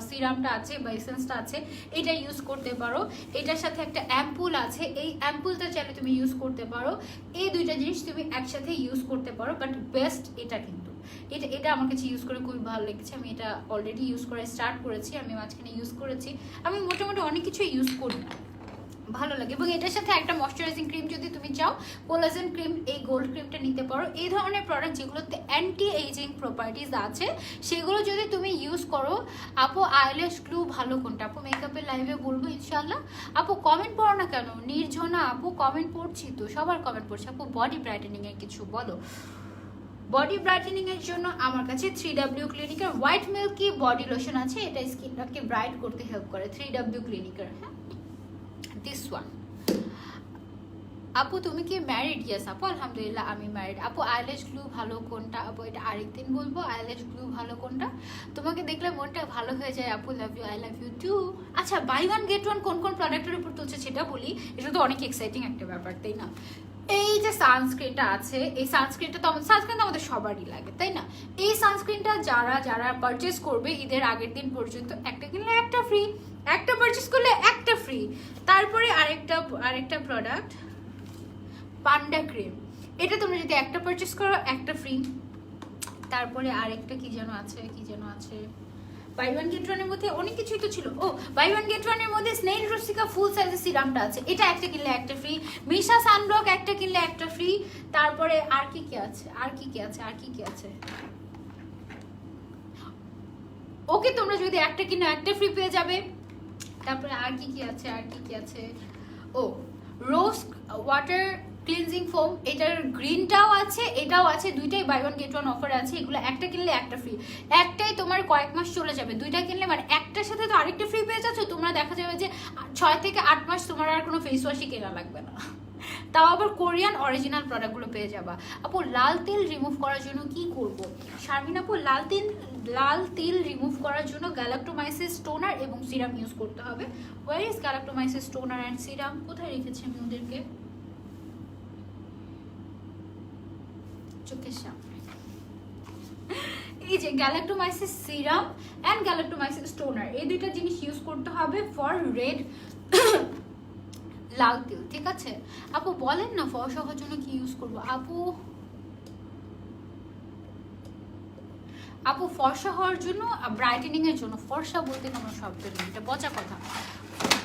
সিরামটা আছে বা এসেন্সটা আছে, এটা ইউজ করতে পারো। এটার সাথে একটা অ্যাম্পুল আছে, এই অ্যাম্পুলটা চাইলে তুমি ইউজ করতে পারো। এই দুইটা জিনিস তুমি একসাথে ইউজ করতে পারো, বাট বেস্ট এটা কিন্তু এটা আমার কাছে ইউজ করে খুবই ভালো লেগেছে। আমি এটা অলরেডি ইউজ করা স্টার্ট করেছি, আমি মাঝখানে ইউজ করেছি, আমি মোটামুটি অনেক কিছু ইউজ করি, ভালো লাগে। এবং এটার সাথে একটা ময়শ্চারাইজিং ক্রিম যদি তুমি চাও, কোলাজেন ক্রিম, এই গোল্ড ক্রিমটা নিতে পারো। এই ধরনের প্রোডাক্ট যেগুলোতে অ্যান্টি এজিং প্রপার্টিস আছে সেগুলো যদি তুমি ইউজ করো। আপু আইল্যাশ গ্লু ভালো কোনটা? আপু মেকআপের লাইভে বলবো ইনশাল্লাহ। আপু কমেন্ট পড়ো না কেন? নির্জনা আপু কমেন্ট পড়ছি তো, সবার কমেন্ট পড়ছি। আপু বডি ব্রাইটেনিং এর কিছু বলো। বডি ব্রাইটেনিং এর জন্য আমার কাছে 3W ক্লিনিকের হোয়াইট মিল্কি বডি লোশন আছে, এটা স্কিনটাকে ব্রাইট করতে হেল্প করে। 3W ক্লিনিকের, হ্যাঁ দিস ওয়ান। আপু তুমি কি ম্যারিড? ইয়েস আপু আলহামদুলিল্লাহ আমি ম্যারিড। আপু আইল্যাশ গ্লু ভালো কোনটা? আপু এটা আরেকদিন বলবো। আইল্যাশ গ্লু ভালো কোনটা? তোমাকে দেখলে মনটা ভালো হয়ে যায় আপু, love you, I love you too. আচ্ছা বাই ওয়ান গেট ওয়ান কোন কোন প্রোডাক্টের উপর তুলছে সেটা বলি, এটা তো অনেক এক্সাইটিং একটা ব্যাপার তাই না? এই যে সানস্ক্রিনটা আছে, এই সানস্ক্রিনটা তো আমাদের সবারই লাগে তাই না? এই সানস্ক্রিনটা যারা পারচেস করবে ঈদের আগের দিন পর্যন্ত, একটা কিনলে একটা ফ্রি, একটা পারচেস করলে একটা ফ্রি। তারপরে আরেকটা প্রোডাক্ট পান্ডা ক্রিম, এটা তোমরা যদি একটা পারচেস করো একটা ফ্রি। তারপরে আরেকটা কি যেন আছে বাই ওয়ান গেট ওয়ানের মধ্যে অনেক কিছুই তো ছিল। ও বাই ওয়ান গেট ওয়ানের মধ্যে স্নেইল রসিকা ফুল সাইজের সিরামটা আছে, এটা একটা কিনলে একটা ফ্রি। মিশা সানব্লক একটা কিনলে একটা ফ্রি। তারপরে আর কি আছে ওকে, তোমরা যদি একটা কিনো একটা ফ্রি পেয়ে যাবে। তারপরে আর কি আছে ও রোজ ওয়াটার ক্লিনজিং ফোম, এটার গ্রিনটাও আছে এটাও আছে, দুইটাই বাই ওয়ান গেট ওয়ান অফারে আছে। এগুলো একটা কিনলে একটা ফ্রি, একটাই তোমার কয়েক মাস চলে যাবে। দুইটা কিনলে মানে একটার সাথে তো আরেকটা ফ্রি পেয়ে যাচ্ছ। তোমরা দেখা যাবে যে 6 থেকে 8 মাস তোমার আর কোনো ফেস ওয়াশই কেনা লাগবে না, তাও আবার কোরিয়ান অরিজিনাল প্রোডাক্টগুলো পেয়ে যাবা। আপু লাল তেল রিমুভ করার জন্য কি করব? শারমিন আপু লাল তেল রিমুভ করার জন্য গ্যালাক্টোমাইসিস টোনার এবং সিরাম ইউজ করতে হবে। Where is galactomyces toner and serum? কোথায় রেখেছি আমি ওদেরকে? চোখের সামনে। এই যে galactomyces serum and galactomyces toner, এই দুইটা জিনিস ইউজ করতে হবে ফর রেড লাল তেল, ঠিক আছে? আপু বলেন না ফর্সা হওয়ার জন্য কি ইউজ করবো? আপু ফর্সা হওয়ার জন্য, ব্রাইটেনিং এর জন্য, ফর্সা বলতে কোনো শব্দ নেই, এটা পচা কথা।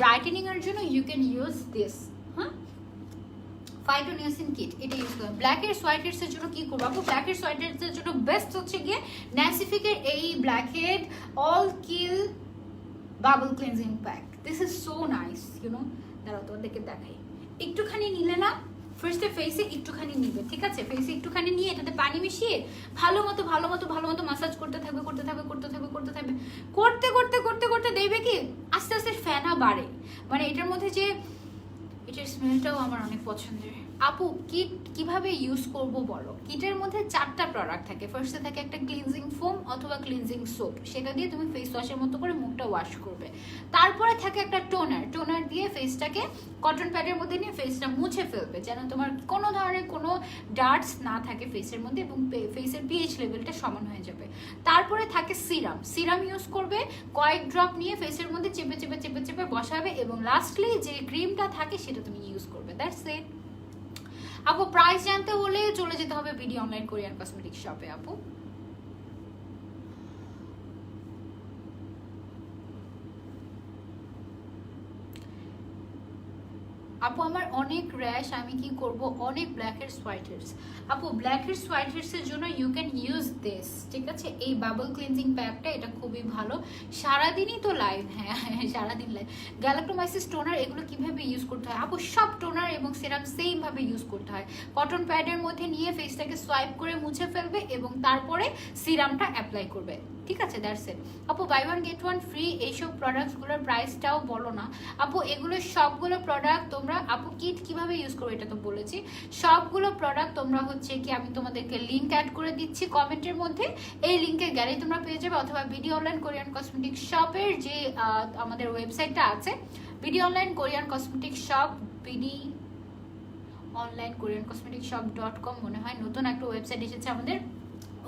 ব্রাইটেনিং এর জন্য ইউ ক্যান ইউজ দিস, হ্যাঁ ফাইটোনিয়াসিন কিট, এটা ইউজ করবেন। ব্ল্যাক হেডস হোয়াইট হেডস এর জন্য কি করবো? আপু ব্ল্যাক হেডস হোয়াইট হেডস এর জন্য বেস্ট হচ্ছে গিয়ে ন্যাসিফিকের এই black head all kill bubble cleansing pack. This is so nice, you know. দাঁড়াও তোমাদেরকে দেখাই। একটুখানি নিলে না, ফার্স্টে ফেসে একটুখানি নিবে, ঠিক আছে? ফেসে একটুখানি নিয়ে এটাতে পানি মিশিয়ে ভালো মতো মাসাজ করতে থাকবে, করতে দেখবে কি আস্তে আস্তে ফেনা বাড়ে। মানে এটার মধ্যে যে এটার স্মেলটাও আমার অনেক পছন্দের। আপু কিট কিভাবে ইউজ করব বলো। কিটের মধ্যে 4টা প্রোডাক্ট থাকে। ফার্স্টে থাকে একটা ক্লিনজিং ফোম অথবা ক্লিনজিং সোপ, সেটা দিয়ে তুমি ফেস ওয়াশের মতো করে মুখটা ওয়াশ করবে। তারপরে থাকে একটা টোনার দিয়ে ফেসটাকে কটন প্যাডের মধ্যে নিয়ে ফেসটা মুছে ফেলবে, যেন তোমার কোনো ধরনের কোনো ডার্টস না থাকে ফেসের মধ্যে এবং ফেসের পিএইচ লেভেলটা সমান হয়ে যাবে। তারপরে থাকে সিরাম ইউজ করবে, কয়েক ড্রপ নিয়ে ফেসের মধ্যে চেপে চেপে চেপে চেপে বসাবে এবং লাস্টলি যে ক্রিমটা থাকে সেটা তুমি ইউজ করবে। দ্যাটস ইট আপু। প্রাইস জানতে হলে চলে যেতে হবে বিডি অনলাইন কোরিয়ান কসমেটিক্স শপে আপু। আপু আমার অনেক র্যাশ, আমি কি করব? অনেক ব্ল্যাক হেডস হোয়াইট হেডস। আপু ব্ল্যাক হেডস হোয়াইট হেডস এর জন্য ইউ ক্যান ইউজ দিস, ঠিক আছে? এই বাবল ক্লিনজিং প্যাকটা, এটা খুবই ভালো। সারাদিনই তো লাইভ, হ্যাঁ সারাদিন লাইভ। গ্যালাক্টোমাইসিস টোনার, এগুলো কিভাবে ইউজ করতে হয় আপু? সব টোনার এবং সিরাম সেম ভাবে ইউজ করতে হয়। কটন প্যাডের মধ্যে নিয়ে ফেসটাকে সোয়াইপ করে মুছে ফেলবে এবং তারপরে সিরামটা অ্যাপ্লাই করবে, ঠিক আছে? দ্যাটস ইট আপু। Buy one get one free, এইসব প্রোডাক্টসগুলোর প্রাইসটাও বলো না আপু। এগুলো সবগুলো প্রোডাক্ট তোমরা আপু কিট কিভাবে ইউজ করবে এটা তো বলেছি। সবগুলো প্রোডাক্ট তোমরা হচ্ছে কি আমি তোমাদেরকে লিঙ্ক অ্যাড করে দিচ্ছি কমেন্টের মধ্যে, এই লিঙ্কে গেলেই তোমরা পেয়ে যাবে, অথবা বিডি অনলাইন কোরিয়ান কসমেটিক্স শপের যে আমাদের ওয়েবসাইটটা আছে, BD online Korean cosmetics shop, BD online Korean cosmetics shop .com মনে হয় নতুন একটা ওয়েবসাইট এসেছে আমাদের।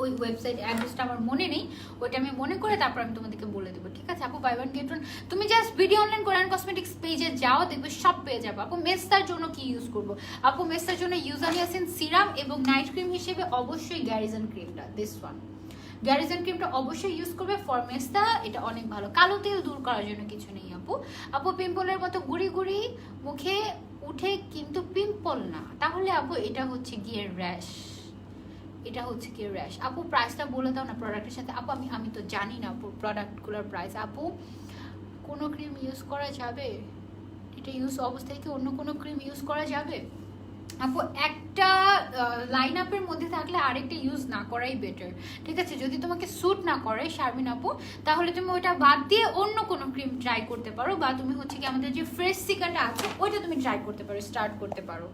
ওই ওয়েবসাইট অ্যাড্রেসটা আমার মনে নেই, ওইটা আমি মনে করে তারপর আমি তোমাদেরকে বলে দেবো, ঠিক আছে আপু? বাই ওয়ান গেট ওয়ান, তুমি just BD online Korean cosmetics পেজে যাও, দেখবে সব পেয়ে যাবো। আপু মেস্তার জন্য কি ইউজ করবো? আপু মেস্তার জন্য ইউজানিয়াসিন সিরাম এবং নাইট ক্রিম হিসেবে অবশ্যই গ্যারিজন ক্রিমটা, দিস ওয়ান গ্যারিজন ক্রিমটা অবশ্যই ইউজ করবে ফর মেস্তা, এটা অনেক ভালো। কালো তেল দূর করার জন্য কিছু নেই আপু। আপু পিম্পলের মতো গুড়ি গুড়ি মুখে উঠে কিন্তু পিম্পল না, তাহলে আপু এটা হচ্ছে গিয়ে র্যাশ, এটা হচ্ছে কি র্যাশ। আপু প্রাইসটা বলে দাও না প্রোডাক্টের সাথে। আপু আমি তো জানি না আপু প্রোডাক্টগুলোর প্রাইস। আপু কোনো ক্রিম ইউজ করা যাবে? এটা ইউজ অবস্থায় কি অন্য কোনো ক্রিম ইউজ করা যাবে? আপু একটা লাইন আপের মধ্যে থাকলে আরেকটা ইউজ না করাই বেটার, ঠিক আছে? যদি তোমাকে স্যুট না করে শারমিন আপু, তাহলে তুমি ওইটা বাদ দিয়ে অন্য কোনো ক্রিম ট্রাই করতে পারো, বা তুমি হচ্ছে কি আমাদের যে ফ্রেশ সিকাটা আছে ওইটা তুমি ট্রাই করতে পারো, স্টার্ট করতে পারো।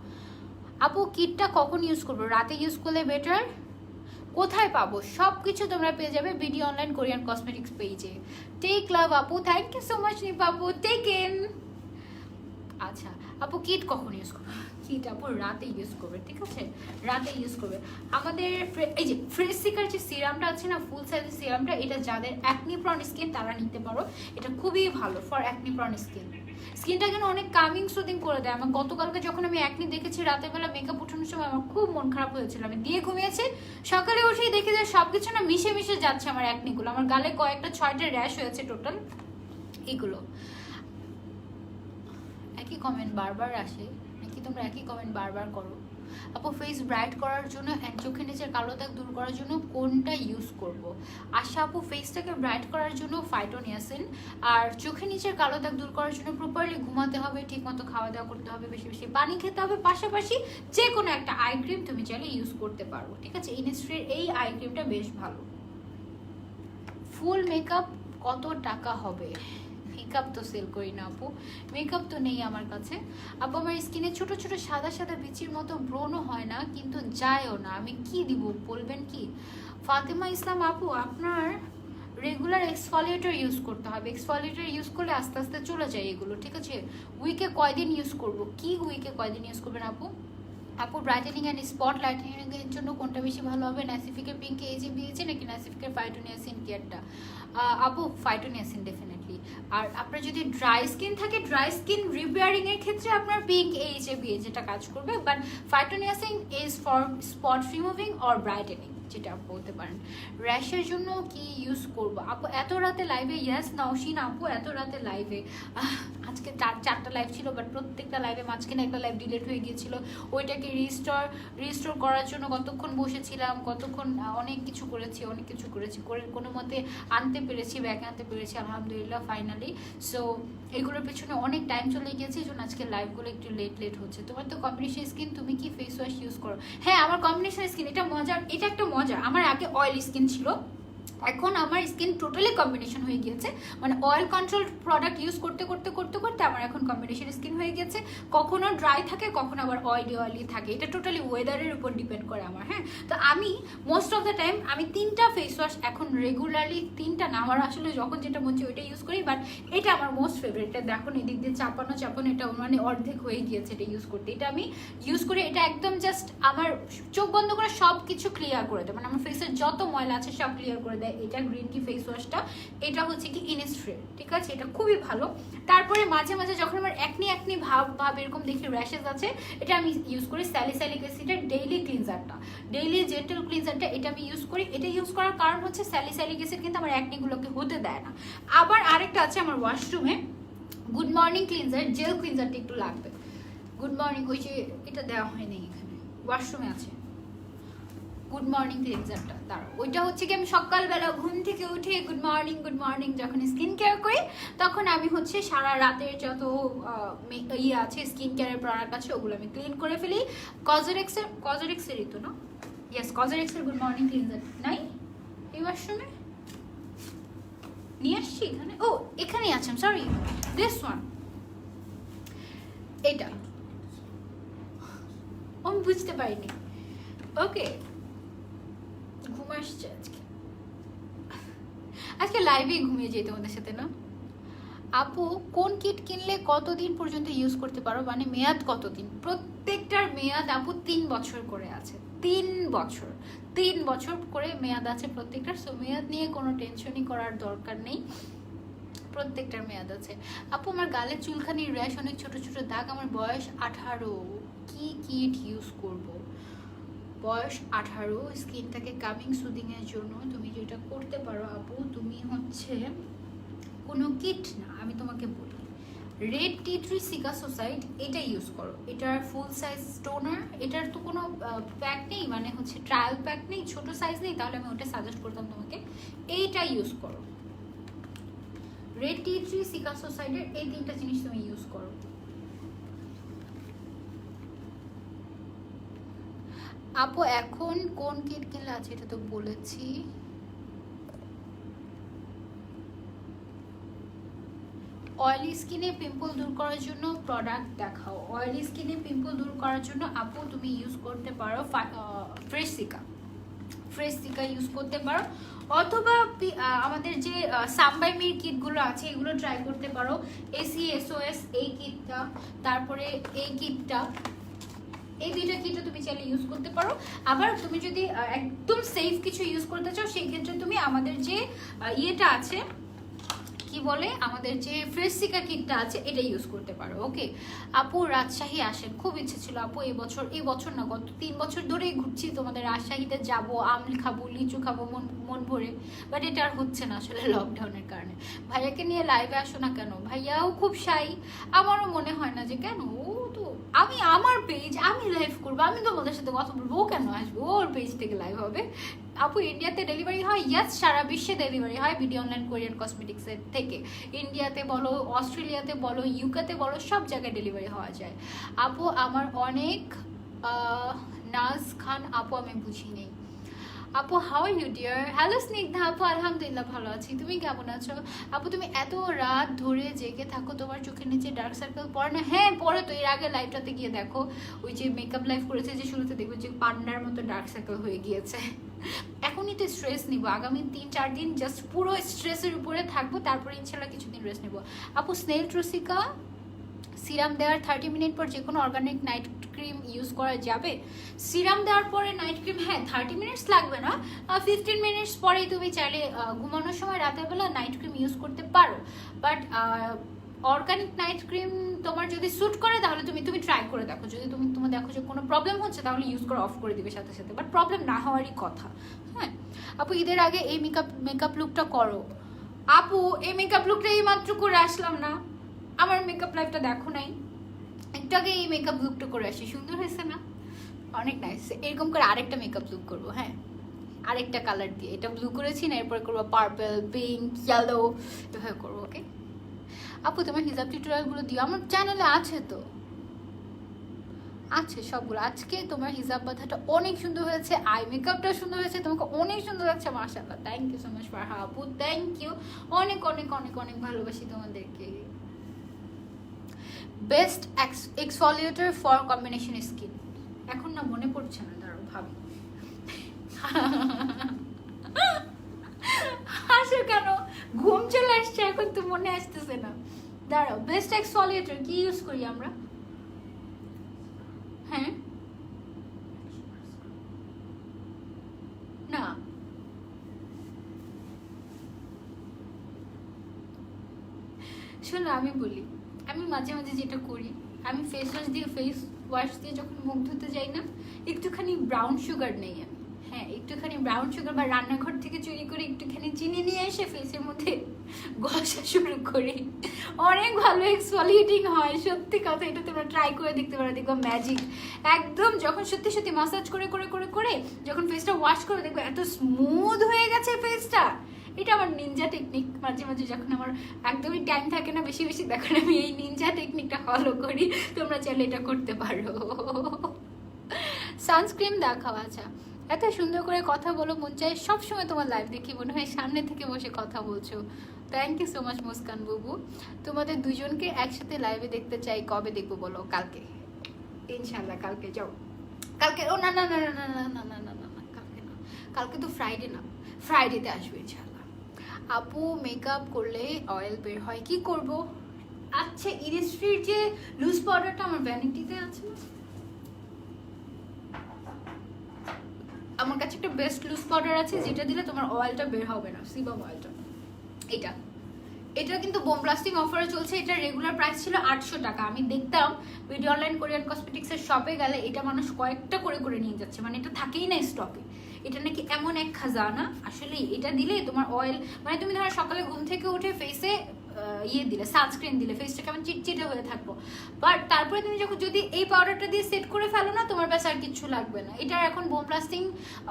আপু কিটটা কখন ইউজ করবো? রাতে ইউজ করলে বেটার। কোথায় পাবো? সব কিছু তোমরা পেয়ে যাবে বিডি অনলাইন কোরিয়ান কসমেটিক্স পেজে। টেক লাভ আপু, thank you so much Nipa আপু, টেক ইন। আচ্ছা আপু কিট কখন ইউজ করবে? কিট আপু রাতে ইউজ করবে, ঠিক আছে? রাতে ইউজ করবে। আমাদের এই যে ফ্রেশ সিকার যে সিরামটা আছে না, ফুল সাইজের সিরামটা, এটা যাদের অ্যাকনি প্রন স্কিন তারা নিতে পারো, এটা খুবই ভালো ফর অ্যাকনি প্রন স্কিন। স্কিনটা যেন অনেক কামিং সুদিং করে দেয়। আমার গতকালকে যখন আমি অ্যাকনি দেখেছি রাতের বেলা মেকআপ উঠানোর সময়, আমার খুব মন খারাপ হয়েছিল। আমি দিয়ে ঘুমিয়েছি, সকালে উঠেই দেখে যে সবকিছু না মিশে মিশে যাচ্ছে আমার অ্যাকনিগুলো। আমার গালে কয়েকটা 6টা র্যাশ হয়েছে টোটাল। এগুলো একই কমেন্ট বারবার আসে নাকি? তোমরা একই কমেন্ট বারবার করো। আপু ফেস ব্রাইট করার জন্য অ্যান্ড চোখের নিচের কালো দাগ দূর করার জন্য কোনটা ইউজ করব? আশা আপু ফেসটাকে ব্রাইট করার জন্য ফাইটোনিয়াসিন, আর চোখের নিচের কালো দাগ দূর করার জন্য প্রপারলি ঘুমাতে হবে, ঠিকমতো খাওয়া দাওয়া করতে হবে, বেশি বেশি পানি খেতে হবে, পাশাপাশি যে কোনো একটা আই ক্রিম তুমি চাইলে ইউজ করতে পারো, ঠিক আছে? ইনস্ট্রির এই আই ক্রিমটা বেশ ভালো। ফুল মেকআপ কত টাকা হবে? মেকআপ তো সেল করি না আপু, মেকআপ তো নেই আমার কাছে আপু। আমার স্কিনে ছোট ছোট সাদা সাদা বিচির মতো ব্রণও হয় না, কিন্তু যায়ও না, আমি কি দিব বলবেন কি? ফাতেমা ইসলাম আপু আপনার রেগুলার এক্সফলিয়েটর ইউজ করতে হবে। এক্সফলিয়েটর ইউজ করলে আস্তে আস্তে চলে যায় এগুলো, ঠিক আছে? উইকে কয়দিন ইউজ করব? কি উইকে কয়দিন ইউজ করবেন আপু? আপু ব্রাইটেনিং অ্যান্ড স্পট লাইটেনিং এর জন্য কোনটা বেশি ভালো হবে? ন্যাসিফিকের পিঙ্ক এজে বিয়েছে নাকি ন্যাসিফিকের ফাইটোনিয়াসিন কেয়ারটা? আপু ফাইটোনিয়াসিন ডেফিনেটলি। আর আপনার যদি ড্রাই স্কিন থাকে, ড্রাই স্কিন রিপেয়ারিং এর ক্ষেত্রে আপনার পিঙ্ক এইচে বিয়ে যেটা কাজ করবে, but phytoniacin is for spot removing or brightening, যেটা বলতে পারেন। র্যাশের জন্য কি ইউজ করবো আপু? এত রাতে লাইভে? ইয়াস নওশিন আপু এত রাতে লাইভে, আজকে 4টা লাইভ ছিল, বাট প্রত্যেকটা লাইভে মাঝখানে একটা লাইভ ডিলেট হয়ে গিয়েছিল। ওইটাকে রিস্টোর করার জন্য কতক্ষণ বসেছিলাম, কতক্ষণ অনেক কিছু করেছি করে কোনো মতে আনতে পেরেছি, ব্যাক আনতে পেরেছি আলহামদুলিল্লাহ ফাইনালি। সো এগুলোর পেছনে অনেক টাইম চলে গিয়েছে, এই জন্য আজকে লাইভগুলো একটু লেট হচ্ছে। তোমার তো কম্বিনেশন স্কিন, তুমি কি ফেস ওয়াশ ইউজ করো? হ্যাঁ আমার কম্বিনেশন স্কিন, এটা মজার, এটা একটা মজা। আমার আগে অয়েলি স্কিন ছিল, এখন আমার স্কিন টোটালি কম্বিনেশন হয়ে গিয়েছে, মানে অয়েল কন্ট্রোল প্রোডাক্ট ইউজ করতে করতে করতে করতে আমার এখন কম্বিনেশন স্কিন হয়ে গেছে। কখনো ড্রাই থাকে, কখনো আবার অয়েলি থাকে, এটা টোটালি ওয়েদারের উপর ডিপেন্ড করে আমার। হ্যাঁ, তো আমি মোস্ট অফ দ্য টাইম আমি 3টা ফেস ওয়াশ এখন রেগুলারলি, 3টা না, আমার আসলে যখন যেটা মন চায় ওইটা ইউজ করি, বাট এটা আমার মোস্ট ফেভারিট। এটা দেখুন এদিক দিয়ে চাপানো এটা মানে অর্ধেক হয়ে গিয়েছে এটা ইউজ করতে। এটা আমি ইউজ করি, এটা একদম জাস্ট আমার চোখ বন্ধ করে সব কিছু ক্লিয়ার করে দেয়, মানে আমার ফেসের যত ময়লা আছে সব ক্লিয়ার করে দেয়। এটা গ্রিন টি ফেস ওয়াশটা, এটা হচ্ছে কি ইনিস্ট্রি, ঠিক আছে, এটা খুবই ভালো। তারপরে মাঝে মাঝে যখন আমার একনি ভাব এরকম দেখি র্যাশেস আছে, এটা আমি ইউজ করি স্যালিসাইলিক অ্যাসিডের ডেইলি ক্লিনজারটা, ডেইলি জেন্টাল ক্লিনজারটা, এটা আমি ইউজ করি। এটা ইউজ করার কারণ হচ্ছে স্যালিসাইলিক অ্যাসিড কিন্তু আমার একনিগুলোকে হতে দেয় না। আবার আরেকটা আছে আমার ওয়াশরুমে গুড মর্নিং ক্লিনজার, জেল ক্লিনজারটা একটু লাগবে। গুড মর্নিং, ওই যে এটা দেওয়া হয়নি এখানে, ওয়াশরুমে আছে গুড মর্নিং ক্লিনজারটা, দাঁড়াও। ওইটা হচ্ছে কি আমি সকালবেলা ঘুম থেকে উঠে গুড মর্নিং যখন স্কিন কেয়ার করি, তখন আমি হচ্ছে সারা রাতের যত ইয়ে আছে স্কিন কেয়ারের প্রোডাক্ট আছে ওগুলো আমি ক্লিন করে ফেলি। কজরেক্সেরই তো না, ইয়েস কজরেক্সের গুড মর্নিং ক্লিনজার নাই এই ওয়াশরুমে, নিয়ে আসছি এখানে, ও এখানেই আছে, সরি দিস ওয়ান, এটা আমি বুঝতে পারিনি। ওকে, ঘুম আসছে আজকে লাইভেই ঘুমিয়ে যাই তোমাদের সাথে না। আপু কোন কিট কিনলে কতদিন পর্যন্ত ইউজ করতে পারো, মানে মেয়াদ কতদিন? প্রত্যেকটার মেয়াদ আপু 3 বছর করে আছে, 3 বছর করে মেয়াদ আছে প্রত্যেকটার। সো মেয়াদ নিয়ে কোনো টেনশনই করার দরকার নেই, প্রত্যেকটার মেয়াদ আছে। আপু আমার গালে চুলখানি র্যাশ, অনেক ছোট ছোট দাগ, আমার বয়স 18, কি কিট ইউজ করব? বয়স 18, স্কিনটাকে কামিং সুদিংয়ের জন্য তুমি যেটা করতে পারো আপু, তুমি হচ্ছে কোনো কিট না, আমি তোমাকে বলি রেড টি ট্রি সিকাসোসাইড, এটা ইউজ করো। এটার ফুল সাইজ টোনার, এটার তো কোনো প্যাক নেই, মানে হচ্ছে ট্রায়াল প্যাক নেই, ছোট সাইজ নেই, তাহলে আমি ওটা সাজেস্ট করতাম তোমাকে, এইটা ইউজ করো। রেড টি ট্রি সিকাসোসাইডের এই 3টা জিনিস তুমি ইউজ করো। আপু এখন কোন কিট কিনলে আছে, এটা তো বলেছি। অয়েলি স্কিনে পিম্পল দূর করার জন্য প্রোডাক্ট দেখাও। অয়েলি স্কিনে পিম্পল দূর করার জন্য আপু তুমি ইউজ করতে পারো ফ্রেশ সিকা ইউজ করতে পারো, অথবা আমাদের যে সাম্বাইমির কিটগুলো আছে এগুলো ট্রাই করতে পারো। ACSOS এই কিটটা, তারপরে এই কিটটা, এই 2টা কিটও তুমি চাইলে ইউজ করতে পারো। আবার তুমি যদি একদম সেফ কিছু ইউজ করতে চাও সেই ক্ষেত্রে তুমি আমাদের যে ইয়েটা আছে, কি বলে, আমাদের যে ফ্রেশ সিকা কিটটা আছে এটা ইউজ করতে পারো। ওকে আপু রাজশাহী আসেন, খুব ইচ্ছে ছিল আপু, এই বছর না গত 3 বছর ধরেই ঘুরছি তোমাদের রাজশাহীতে যাবো, আম খাবো, লিচু খাবো মন ভরে, বাট এটা আর হচ্ছে না আসলে লকডাউনের কারণে। ভাইয়াকে নিয়ে লাইভে আসো না কেন? ভাইয়াও খুব শাই, আমারও মনে হয় না যে কেন, ও তো আমি আমার পেজ, আমি লাইভ করবো, আমি তোমাদের সাথে কথা বলবো, ও কেন আসবে, ওর পেজ থেকে লাইভ হবে। আপু ইন্ডিয়াতে ডেলিভারি হয়? ইয়েস, সারা বিশ্বে ডেলিভারি হয় বিডি অনলাইন কোরিয়ান কসমেটিক্সের থেকে। ইন্ডিয়াতে বলো, অস্ট্রেলিয়াতে বলো, ইউকেতে বলো, সব জায়গায় ডেলিভারি হওয়া যায়। আপু আমার অনেক নাজ খান আপু, আমি বুঝি নেই আপু। How are you dear? Hello Snigdha আপু, আলহামদুলিল্লাহ ভালো আছি, তুমি কেমন আছো? আপু তুমি এত রাত ধরে জেগে থাকো, তোমার চোখের নিচে ডার্ক সার্কেল পড়ে না? হ্যাঁ পড়ে তো, এর আগে লাইভটাতে গিয়ে দেখো, ওই যে মেকআপ লাইভ করেছে যে শুরুতে দেখবে যে পান্ডার মতো ডার্ক সার্কেল হয়ে গিয়েছে। এখনই তো স্ট্রেস নিব, আগামী 3-4 দিন জাস্ট পুরো স্ট্রেসের উপরে থাকবো, তারপরে ইনশাল্লাহ কিছুদিন রেস্ট নেবো। আপু স্নেল ট্রুসিকা সিরাম দেওয়ার 30 মিনিট পর যে কোনো অর্গানিক নাইট ক্রিম ইউজ করা যাবে? সিরাম দেওয়ার পরে নাইট ক্রিম, হ্যাঁ 30 মিনিটস লাগবে না, 15 মিনিটস পরেই তুমি চাইলে ঘুমানোর সময় রাতের বেলা নাইট ক্রিম ইউজ করতে পারো। বাট অর্গানিক নাইট ক্রিম তোমার যদি স্যুট করে তাহলে তুমি ট্রাই করে দেখো, যদি তোমার দেখো যে কোনো প্রবলেম হচ্ছে তাহলে ইউজ করে অফ করে দিবে সাথে সাথে, বাট প্রবলেম না হওয়ারই কথা। হ্যাঁ আপু ঈদের আগে এই মেকআপ লুকটা করো। আপু এই মেকআপ লুকটা এই মাত্র করে আসলাম না, আমার মেকআপ লাইফটা দেখো নাই, একটু আগে এই মেকআপ লুকটা করে আসি, সুন্দর হয়েছে না? অনেক নাইস। এরকম করে আরেকটা মেকআপ লুক করবো, হ্যাঁ আরেকটা কালার দিয়ে, এটা ব্লু করেছি না, এরপরে করবো পার্পল, পিঙ্ক, ইয়েলো, এভাবে করবো। ওকে আপু তোমার হিজাব টিউটোরিয়ালগুলো দিও, আমার চ্যানেলে আছে তো। আচ্ছা সবগুলো আজকে তোমার হিজাব বাঁধাটা অনেক সুন্দর হয়েছে, আই মেকআপটা সুন্দর হয়েছে, তোমাকে অনেক সুন্দর লাগছে মাশাআল্লাহ। Thank you so much Farha আপু, থ্যাংক ইউ, অনেক অনেক অনেক অনেক ভালোবাসি তোমাদেরকে। Best exfoliator for combination skin, এখন না মনে পড়ছে না, দাঁড়াও ভাবি। হাসো কেন, ঘুম চলে আসছে এখন তো মনে আসতেছে না, দাঁড়াও। বেস্ট এক্সফলিয়েটর কি ইউজ করি আমরা? হ্যাঁ না, শোনো আমি বলি, আমি মাঝে মাঝে যেটা করি, আমি ফেস ওয়াশ দিয়ে যখন মুখ ধুতে যাই না, একটুখানি ব্রাউন সুগার নেই আমি, হ্যাঁ একটুখানি ব্রাউন সুগার বা রান্নাঘর থেকে চুরি করে একটুখানি চিনি নিয়ে এসে ফেসের মধ্যে ঘষা শুরু করি, অনেক ভালো এক্সফলিয়েটিং হয়, সত্যি কথা। এটা তোমরা ট্রাই করে দেখতে পারো, দেখবো ম্যাজিক একদম। যখন সত্যি সত্যি মাসাজ করে করে করে করে যখন ফেসটা ওয়াশ করে দেখবো এত স্মুথ হয়ে গেছে ফেসটা। এটা আমার নিনজা টেকনিক, মাঝে মাঝে যখন আমার একদমই টাইম থাকে না বেশি বেশি, তখন আমি এই নিনজা টেকনিকটা ফলো করি, তোমরা চাইলে এটা করতে পারো। সানস্ক্রিন দেখাও, আচ্ছা এত সুন্দর করে কথা বলো, মন চাই সবসময় তোমার লাইভ দেখি, মনে হয় সামনে থেকে বসে কথা বলছো। Thank you so much Muskan বুবু, তোমাদের দুজনকে একসাথে লাইভে দেখতে চাই, কবে দেখবো বলো? কালকে ইনশাল্লাহ, কালকে যাও, কালকে। ও না না না না না না না না না না, কালকে না, কালকে তো ফ্রাইডে না, ফ্রাইডেতে আসবে ইনশাল্লাহ। আপু মেকআপ করলে অয়েল বের হয়, কি করব? আচ্ছা ইনিস্ট্রির যে লুজ পাউডারটা আমার ভ্যানিটিতে আছে না, আমার কাছে একটা বেস্ট লুজ পাউডার আছে যেটা দিলে তোমার অয়েলটা বের হবে না, সিবাম অয়েলটা। এটা এটা কিন্তু বোম ব্লাস্টিং অফারে চলছে, এটা রেগুলার প্রাইস ছিল 800 টাকা। আমি দেখতাম ভিডিও অনলাইন কোরিয়ান কসমেটিক্সের শপে গেলে এটা মানুষ কয়েকটা করে করে নিয়ে যাচ্ছে, মানে এটা থাকেই না স্টকে। এটা নাকি এমন এক খাজানা, আসলে এটা দিলে তোমার অয়েল, মানে তুমি ধরো সকালে ঘুম থেকে উঠে ফেসে ইয়ে দিলে, সানস্ক্রিন দিলে, ফেসটা কেমন চিটচিটে হয়ে থাকবো, বাট তারপরে তুমি যখন যদি এই পাউডারটা দিয়ে সেট করে ফেলো না, তোমার ব্যাস আর কিচ্ছু লাগবে না। এটার এখন বোম ব্লাস্টিং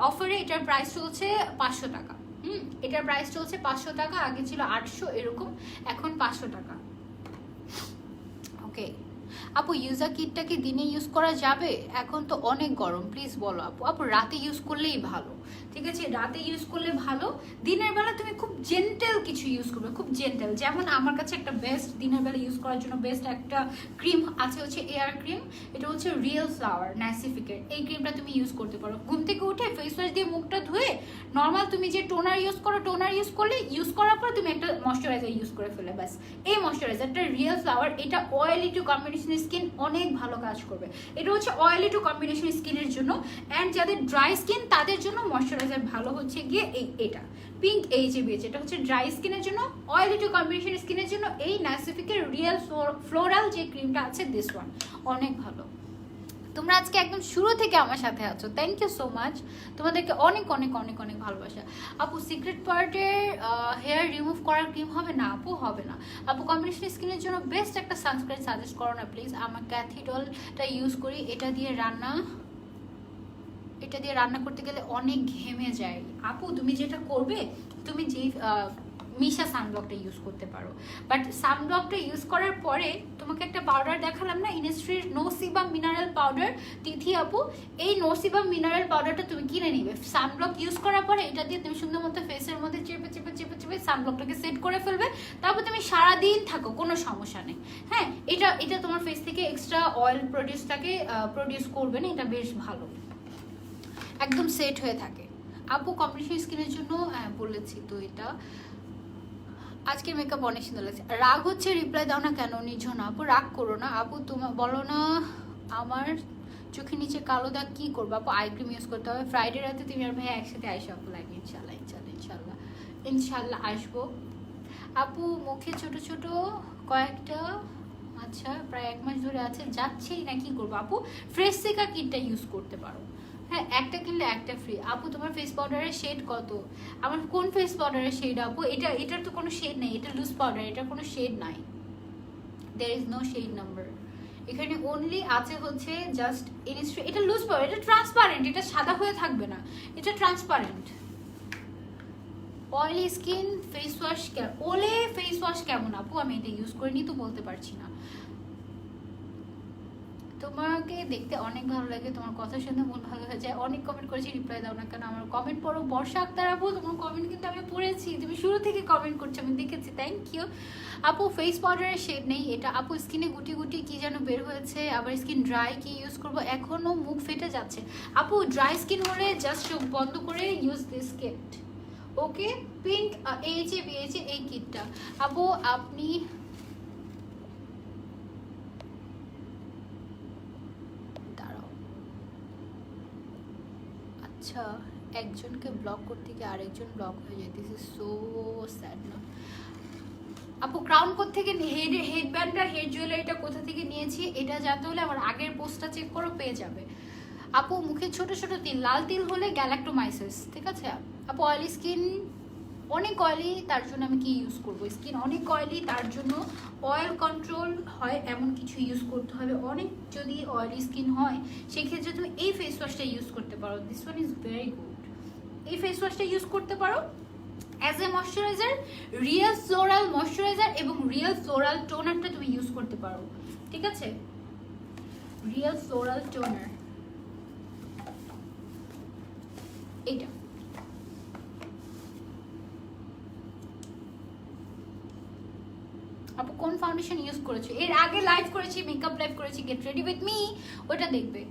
অফারে এটার প্রাইস চলছে 500 টাকা। এটার প্রাইস চলছে 500 টাকা, আগে ছিল 800 এরকম, এখন 500 টাকা। ওকে আপু, ইউজার কিটটা কি দিনে ইউজ করা যাবে? এখন তো অনেক গরম, প্লিজ বলো আপু। আপু রাতে ইউজ করলেই ভালো, ঠিক আছে, রাতে ইউজ করলে ভালো। দিনের বেলা তুমি খুব জেন্টেল কিছু ইউজ করবে, খুব জেন্টেল। যেমন আমার কাছে একটা বেস্ট দিনের বেলা ইউজ করার জন্য বেস্ট একটা ক্রিম আছে, হচ্ছে এয়ার ক্রিম। এটা হচ্ছে রিয়েল ফ্লাওয়ার ন্যাসিফিকের, এই ক্রিমটা তুমি ইউজ করতে পারো। ঘুম থেকে উঠে ফেস ওয়াশ দিয়ে মুখটা ধুয়ে নর্মাল তুমি যে টোনার ইউজ করো, টোনার ইউজ করলে, ইউজ করার পর তুমি একটা ময়শ্চারাইজার ইউজ করে ফেলে, ব্যাস। এই ময়শ্চারাইজারটা রিয়েল ফ্লাওয়ার, এটা অয়েলি টু কম্বিনেশন স্কিন অনেক ভালো কাজ করবে। এটা হচ্ছে অয়েলি টু কম্বিনেশন স্কিনের জন্য, অ্যান্ড যাদের ড্রাই স্কিন তাদের জন্য ময়শ্চারাইজার ভালো হচ্ছে গিয়ে এটা পিঙ্ক এইচএবি, এটা হচ্ছে ড্রাই স্কিনের জন্য। অয়েলি টু কম্বিনেশন স্কিনের জন্য এই ন্যাসিফিকের রিয়েল ফ্লোরাল যে ক্রিমটা আছে, দিস ওয়ান অনেক ভালো। তোমরা আজকে একদম শুরু থেকে আমার সাথে আছো, থ্যাংক ইউ সো মাচ, তোমাদেরকে অনেক অনেক অনেক অনেক ভালোবাসা। আপু সিক্রেট পার্টের হেয়ার রিমুভ করার ক্রিম হবে না? আপু হবে না। আপু কম্বিনেশন স্কিনের জন্য বেস্ট একটা সানস্ক্রিন সাজেস্ট করো না প্লিজ। আমার ক্যাথিডলটা ইউজ করি, এটা দিয়ে রান্না করতে গেলে অনেক ঘেমে যায়। আপু তুমি যেটা করবে, তুমি যেই মিশা সানব্লকটা ইউজ করতে পারো, বাট সানব্লকটা ইউজ করার পরে তোমাকে একটা পাউডার দেখালাম না, ইনিস্ট্রির নোসিবাম মিনারেল পাউডার, তিথি আপু, এই নোসিবাম মিনারেল পাউডারটা তুমি কিনে নিবে। সানব্লক ইউজ করার পরে এটা দিয়ে তুমি সুন্দর মতো ফেসের মধ্যে চেপে চেপে চেপে চেপে সানব্লকটাকে সেট করে ফেলবে, তারপর তুমি সারাদিন থাকো, কোনো সমস্যা নেই। হ্যাঁ, এটা তোমার ফেস থেকে এক্সট্রা অয়েল প্রডিউস করবে না, এটা বেশ ভালো, একদম সেট হয়ে থাকে। আপু কম্বিনেশন স্কিনের জন্য বলেছি তো এটা। আজকের মেকআপ অনেক সুন্দর লাগছে। রাগ হচ্ছে, রিপ্লাই দাও না কেন? নিঝুম আপু রাগ করো না আপু, তোমার বলো না আমার চোখের নিচে কালো দাগ কি করবো আপু? আই ক্রিম ইউজ করতে হবে। ফ্রাইডে রাতে তুমি আর ভাই একসাথে আইসো আপু লাইভ, ইনশাল্লাহ ইনশাল্লাহ ইনশাল্লাহ ইনশাল্লাহ আসবো। আপু মুখে ছোট ছোট কয়েকটা, আচ্ছা প্রায় 1 মাস ধরে আছে, যাচ্ছেই না, কি করবো আপু? ফ্রেশ সিকা কিটটা ইউজ করতে পারো, হ্যাঁ একটা কিনলে একটা ফ্রি। আপু তোমার ফেস পাউডারের শেড কত? আমার কোন ফেস পাউডারের শেড আপু? এটার তো কোনো শেড নেই, এটা লুজ পাউডার, এটার কোনো শেড নাই, there is no shade number. এখানে অনলি আছে হচ্ছে জাস্ট ইনিস্ট্রি, এটা লুজ পাউডার, এটা ট্রান্সপারেন্ট, এটা সাদা হয়ে থাকবে না, এটা transparent. Oily skin face wash ওলে ফেস ওয়াশ কেমন আপু? আমি এটা ইউজ করিনি তো বলতে পারছি না। তোমাকে দেখতে অনেক ভালো লাগে, তোমার কথা শুনে মন ভালো হয়ে যায়। অনেক কমেন্ট করেছি, রিপ্লাই দাও না কেন? আমার কমেন্ট পড়ো। বর্ষা আক্তার আপু, তোমার কমেন্ট কিন্তু আমি পড়েছি, তুমি শুরু থেকে কমেন্ট করছো, আমি দেখেছি, থ্যাংক ইউ আপু। ফেস পাউডারের শেড নেই এটা আপু, স্কিনে গুটি গুটি কি যেন বের হয়েছে, আবার স্কিন ড্রাই, কি ইউজ করবো? এখনো মুখ ফেটে যাচ্ছে আপু। ড্রাই স্কিন হলে জাস্ট চোখ বন্ধ করে use this kit, okay? Pink এই যে এই কিটটা আপু। আপনি দাঁড়াও, আচ্ছা, একজনকে ব্লক করতে গিয়ে আরেকজন ব্লক হয়ে যায়, দিস ইজ সো স্যাড না আপু। ক্রাউন থেকে হেড ব্যান্ড আর হেড জুয়েলারিটা কোথা থেকে নিয়েছি এটা জানতে হলে আমার আগের পোস্টটা চেক করো, পেয়ে যাবে আপু। মুখে ছোট ছোট তিল, লাল তিল হলে গ্যালাক্টোমাইসিস, ঠিক আছে আপু। অয়েলি স্কিন, অনেক অয়েলি, তার জন্য আমি কি ইউজ করবো? স্কিন অনেক অয়েলি, তার জন্য অয়েল কন্ট্রোল হয় এমন কিছু ইউজ করতে হবে। অনেক যদি অয়েলি স্কিন হয় সেক্ষেত্রে তুমি এই ফেস ওয়াশটা ইউজ করতে পারো, this one is very good. এই ফেস ওয়াশটা ইউজ করতে পারো as a moisturiser, real floral moisturiser এবং রিয়েল ফ্লোরাল টোনারটা তুমি ইউজ করতে পারো, ঠিক আছে? রিয়েল ফ্লোরাল টোনার এইটা। আপু কোন ফাউন্ডেশন ইউজ করেছো? এর আগে লাইভ করেছি, মেকআপ লাইভ করেছি, গেট রেডি উইথ মি, ওটা দেখবে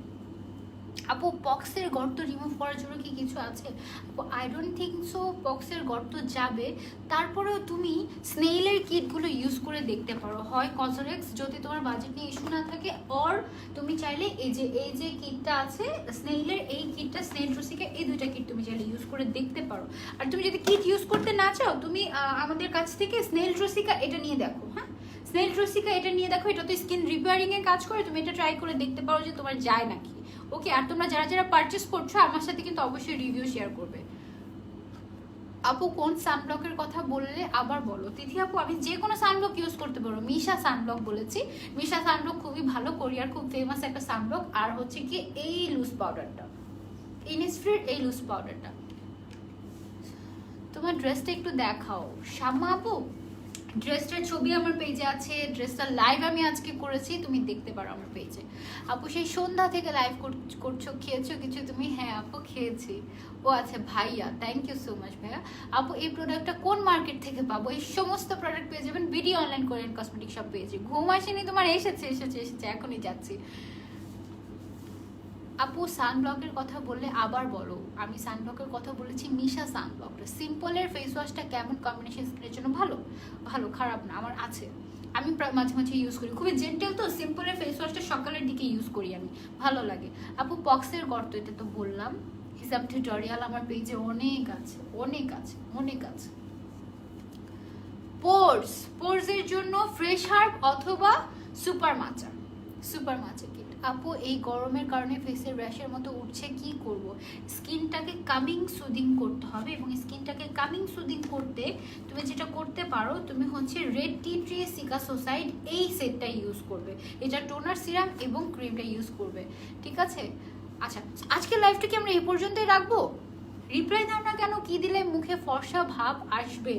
আপু। পক্সের গর্ত রিমুভ করার জন্য কি কিছু আছে আপু? আই ডোন্ট থিঙ্ক সো পক্সের গর্ত যাবে। তারপরেও তুমি স্নেইলের কিটগুলো ইউজ করে দেখতে পারো, হয় কসরেক্স যদি তোমার বাজেট নিয়ে ইস্যু না থাকে, অর তুমি চাইলে এই যে কিটটা আছে স্নেইলের, এই কিটটা স্নেইল ট্রুসিকা, এই দুইটা কিট তুমি চাইলে ইউজ করে দেখতে পারো। আর তুমি যদি কিট ইউজ করতে না চাও, তুমি আমাদের কাছ থেকে স্নেইল ট্রুসিকা এটা নিয়ে দেখো, হ্যাঁ স্নেইল ট্রুসিকা এটা নিয়ে দেখো, এটা তো স্কিন রিপেয়ারিং এর কাজ করে, তুমি এটা ট্রাই করে দেখতে পারো যে তোমার যায় নাকি, ওকে? আর তোমরা যারা যারা পারচেস করছো আমার সাথে কিন্তু অবশ্যই রিভিউ শেয়ার করবে। আপু কোন সানব্লকের কথা বললে আবার বলো। তিথি আপু আমি যে কোনো সানব্লক ইউজ করতে পারো, মিশা সানব্লক বলেছি, মিশা সানব্লক খুবই ভালো, কোরিয়ার খুব ফেমাস একটা সানব্লক। আর হচ্ছে কি এই লুজ পাউডারটা, ইনিসফ্রির এই লুজ পাউডারটা। তোমার ড্রেসটা একটু দেখাও শামা আপু। ড্রেসটার ছবি আমার পেজে আছে, ড্রেসটার লাইভ আমি আজকে করেছি, তুমি দেখতে পারো আমার পেজে আপু। সেই সন্ধ্যা থেকে লাইভ করছো, খেয়েছো কিছু তুমি? হ্যাঁ আপু খেয়েছি। ও আচ্ছা ভাইয়া, থ্যাংক ইউ সো মাচ ভাইয়া। আপু এই প্রোডাক্টটা কোন মার্কেট থেকে পাবো? এই সমস্ত প্রোডাক্ট পেয়ে যাবেন বিডি অনলাইন কোরিয়ান কসমেটিক সব পেয়েছি। ঘুম আসেনি তোমার? এসেছে এসেছে এসেছে, এখনই যাচ্ছি আপু। সানব্লকের কথা বললে আবার বলো। আমি সানব্লকের কথা বলেছি মিশা সানব্লকটা। সিম্পলের ফেস ওয়াশটা কেমন কম্বিনেশন স্কিনের জন্য? ভালো, ভালো, খারাপ না, আমার আছে, আমি মাঝে মাঝে ইউজ করি, খুবই জেন্টেল তো। সিম্পলের ফেস ওয়াশটা সকালের দিকে ইউজ করি আমি, ভালো লাগে আপু। পক্সের গর্ত এটা তো বললাম, হিসাব টিউটোরিয়াল আমার পেজে অনেক আছে, অনেক আছে, অনেক আছে। পোর্সের জন্য ফ্রেশ হার্ব অথবা সুপার মাচা, সুপার মাচা কিট আপু। এই গরমের কারণে ফেসের র্যাশের মতো উঠছে, কি করব? স্কিনটাকে কামিং সুদিং করতে হবে, এবং স্কিনটাকে কামিং সুদিং করতে তুমি যেটা করতে পারো, তুমি হচ্ছে রেড টি ট্রি সিকাসোসাইড এই সেটটা ইউজ করবে, এটা টোনার সিরাম এবং ক্রিমটা ইউজ করবে, ঠিক আছে? আচ্ছা, আজকের লাইভটা কি আমরা এই পর্যন্তই রাখবো? রিপ্লাই দাও না কেন? কি দিলে মুখে ফর্সা ভাব আসবে?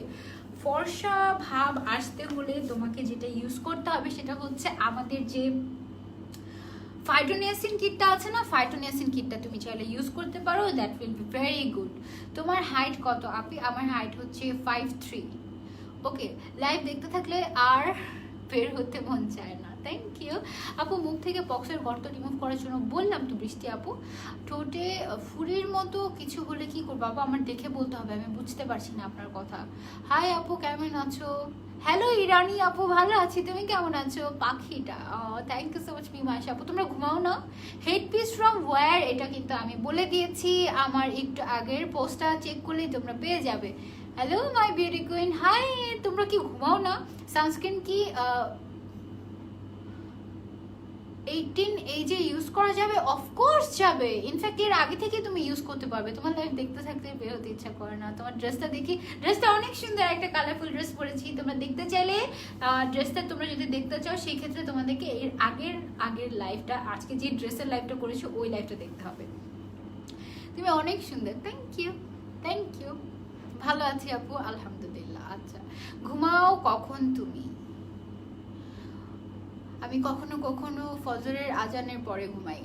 ফর্সা ভাব আসতে হলে তোমাকে যেটা ইউজ করতে হবে সেটা হচ্ছে আমাদের যে ফাইটোনিয়াসিন কিটটা আছে না, ফাইটোনিয়াসিন কিটটা তুমি চাইলে ইউজ করতে পারো, that will be very good. তোমার হাইট কত আপি? আমার হাইট হচ্ছে 5'3". ওকে, লাইভ দেখতে থাকলে আর বের হতে মন চায় না, থ্যাংক ইউ আপু। মুখ থেকে পক্সের গর্ত রিমুভ করার জন্য বললাম তো বৃষ্টি আপু। ঠোঁটে ফুরির মতো কিছু হলে কি করবো আপু? আমার দেখে বলতে হবে, আমি বুঝতে পারছি না আপনার কথা। হাই আপু, কেমন আছো? হ্যালো ইরানি আপু, ভালো আছি, তুমি কেমন আছো? পাখিটা, থ্যাংক ইউ সো মাচ মিমাশা আপু। তোমরা ঘুমাও না? হেড পিস ফ্রম ওয়্যার, এটা কিন্তু আমি বলে দিয়েছি আমার একটু আগের পোস্টটা চেক করলেই তোমরা পেয়ে যাবে। Hello my beauty queen, hi, তোমরা কি ঘুমাও না? সানস্ক্রিন কি 18 এই যে ইউজ করা যাবে? অফকোর্স যাবে, ইনফ্যাক্ট এর আগে থেকে তুমি ইউজ করতে পারবে। তোমার লাইফ দেখতে থাকতে বের হতে ইচ্ছা করে না। তোমার ড্রেসটা দেখি, ড্রেসটা অনেক সুন্দর, একটা কালারফুল ড্রেস পরেছি। তোমরা দেখতে চাইলে ড্রেসটা তোমরা যদি দেখতে চাও সেই ক্ষেত্রে তোমাদেরকে এর আগের লাইফটা, আজকে যে ড্রেসের লাইফটা করেছো ওই লাইফটা দেখতে হবে। তুমি অনেক সুন্দর, থ্যাংক ইউ, থ্যাংক ইউ। ভালো আছি আপু, আলহামদুলিল্লাহ। আচ্ছা, ঘুমাও কখন তুমি? আমি কখনো কখনো ফজরের আজানের পরে ঘুমাই।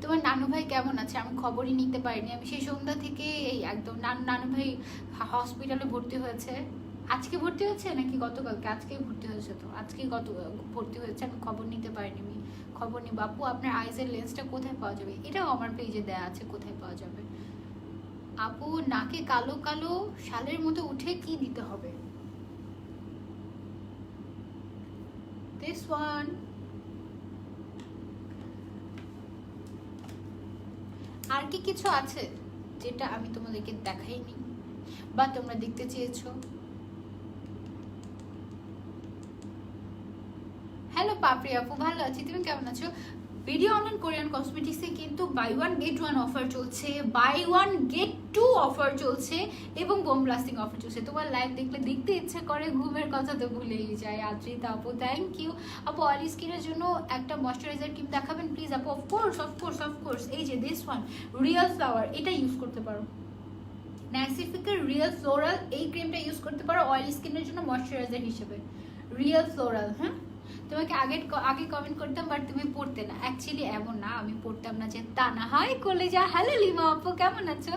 তোমার নানু ভাই কেমন আছে? আমি খবরই নিতে পারিনি। আমি সেই সন্ধ্যা থেকে এই একদম নানু ভাই হসপিটালে ভর্তি হয়েছে। আজকে ভর্তি হয়েছে নাকি গতকালকে? আজকেই ভর্তি হয়েছে, তো আজকেই ভর্তি হয়েছে। আমি খবর নিতে পারিনি। আমি খবর নিই। বাপু আপনার আইজের লেন্সটা কোথায় পাওয়া যাবে? এটাও আমার পেজে দেয়া আছে, কোথায় পাওয়া যাবে। আপু নাকে কালো কালো শালের মতো উঠে কি দিতে হবে? This one. আর কি কিছু আছে যেটা আমি তোমাদেরকে দেখাইনি বা তোমরা দেখতে চেয়েছো? হ্যালো পাপড়ি আপু, ভালো আছি, তুমি কেমন আছো? ভিডিও অনলাইন কোরিয়ান কসমেটিক্সে কিন্তু buy one get one offer চলছে, buy one get two offer চলছে এবং বোম ব্লাস্টিং অফার চলছে। তোমার লাইভ দেখলে দেখতে ইচ্ছে করে, ঘুমের কথা তো ভুলেই যায়। আদ্রিতা আপু থ্যাংক ইউ। আপু অয়েলি স্কিনের জন্য একটা ময়শ্চারাইজার ক্রিম দেখাবেন প্লিজ আপু? অফকোর্স এই যে দিস ওয়ান রিয়েল ফ্লাওয়ার, এটা ইউজ করতে পারো। ন্যাসিফিকের রিয়েল ফ্লোরাল এই ক্রিমটা ইউজ করতে পারো অয়েলি স্কিনের জন্য ময়শ্চারাইজার হিসেবে। Real floral. হ্যাঁ, তোমাকে আগে কমেন্ট করতাম বাট তুমি পড়তে না। অ্যাকচুয়ালি এমন না, আমি পড়তাম না যে তা না। হাই কলেজা, হ্যালো লিমা আপু, কেমন আছো?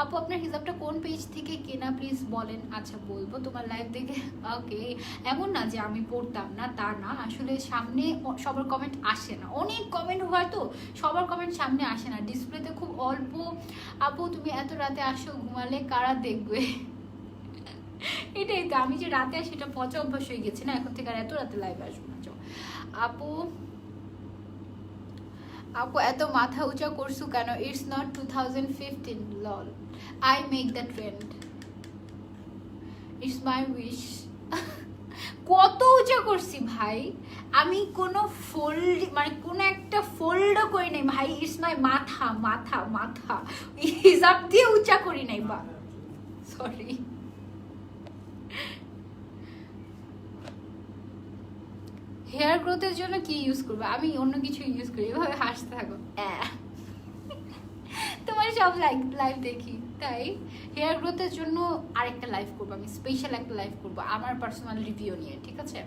আপু আপনার হিসাবটা কোন পেজ থেকে কেনা প্লিজ বলেন। আচ্ছা বলবো তোমার লাইভ দেখে। ওকে, এমন না যে আমি পড়তাম না, তা না। আসলে সামনে সবার কমেন্ট আসে না, অনেক কমেন্ট হয় তো সবার কমেন্ট সামনে আসে না, ডিসপ্লেতে খুব অল্প। আপু তুমি এত রাতে আসো, ঘুমালে কারা দেখবে? এটাই তো, আমি যে রাতে আসি সেটা পচা অভ্যাস হয়ে গেছে না, এখন থেকে আর এত রাতে লাইভ আসবো না। আপু এত মাথা উঁচা করছু কেন? ইটস নট 2015 লল, I make the trend, it's my wish. কত উঁচা করছি ভাই, আমি কোনো ফোল্ড মানে কোনো একটা ফোল্ডও করি নাই ভাই। ইটস মাই মাথা মাথা মাথা হিসাব দিয়ে উঁচা করি নাই বা, সরি। হেয়ার গ্রোথের জন্য কি ইউজ করবো? আমি অন্য কিছু ইউজ করি। এভাবে হাসতে থাকো, তোমার সব লাইভ দেখি তাই। হেয়ার গ্রোথের জন্য আরেকটা লাইভ করবো আমি, স্পেশাল একটা লাইভ করবো আমার পার্সোনাল রিভিউ নিয়ে, ঠিক আছে?